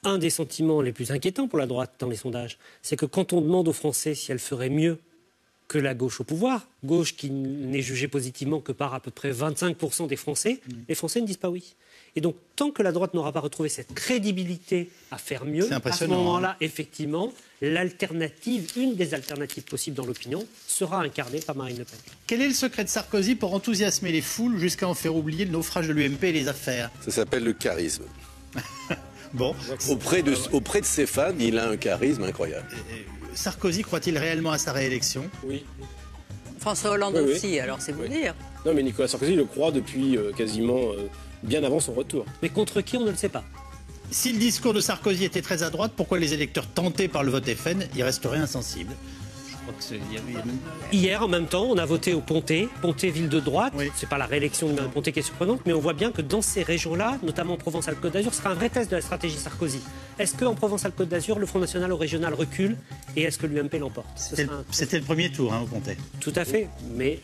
un des sentiments les plus inquiétants pour la droite dans les sondages, c'est que quand on demande aux Français si elle ferait mieux que la gauche au pouvoir, gauche qui n'est jugée positivement que par à peu près 25% des Français, les Français ne disent pas oui. Et donc, tant que la droite n'aura pas retrouvé cette crédibilité à faire mieux, à ce moment-là, effectivement, l'alternative, une des alternatives possibles dans l'opinion, sera incarnée par Marine Le Pen. Quel est le secret de Sarkozy pour enthousiasmer les foules jusqu'à en faire oublier le naufrage de l'UMP et les affaires? Ça s'appelle le charisme. Bon. Auprès de ses fans, il a un charisme incroyable. Sarkozy croit-il réellement à sa réélection? Oui. François Hollande aussi, alors c'est vous dire. Non, mais Nicolas Sarkozy le croit depuis quasiment bien avant son retour. Mais contre qui, on ne le sait pas. Si le discours de Sarkozy était très à droite, pourquoi les électeurs tentés par le vote FN y resteraient insensibles? Hier, en même temps, on a voté au Pontet, ville de droite. Oui. C'est pas la réélection de Pontet qui est surprenante, mais on voit bien que dans ces régions-là, notamment en Provence-Alpes-Côte d'Azur, ce sera un vrai test de la stratégie Sarkozy. Est-ce qu'en Provence-Alpes-Côte d'Azur, le Front National au régional recule et est-ce que l'UMP l'emporte? C'était le premier tour au Pontet. Tout à fait, mais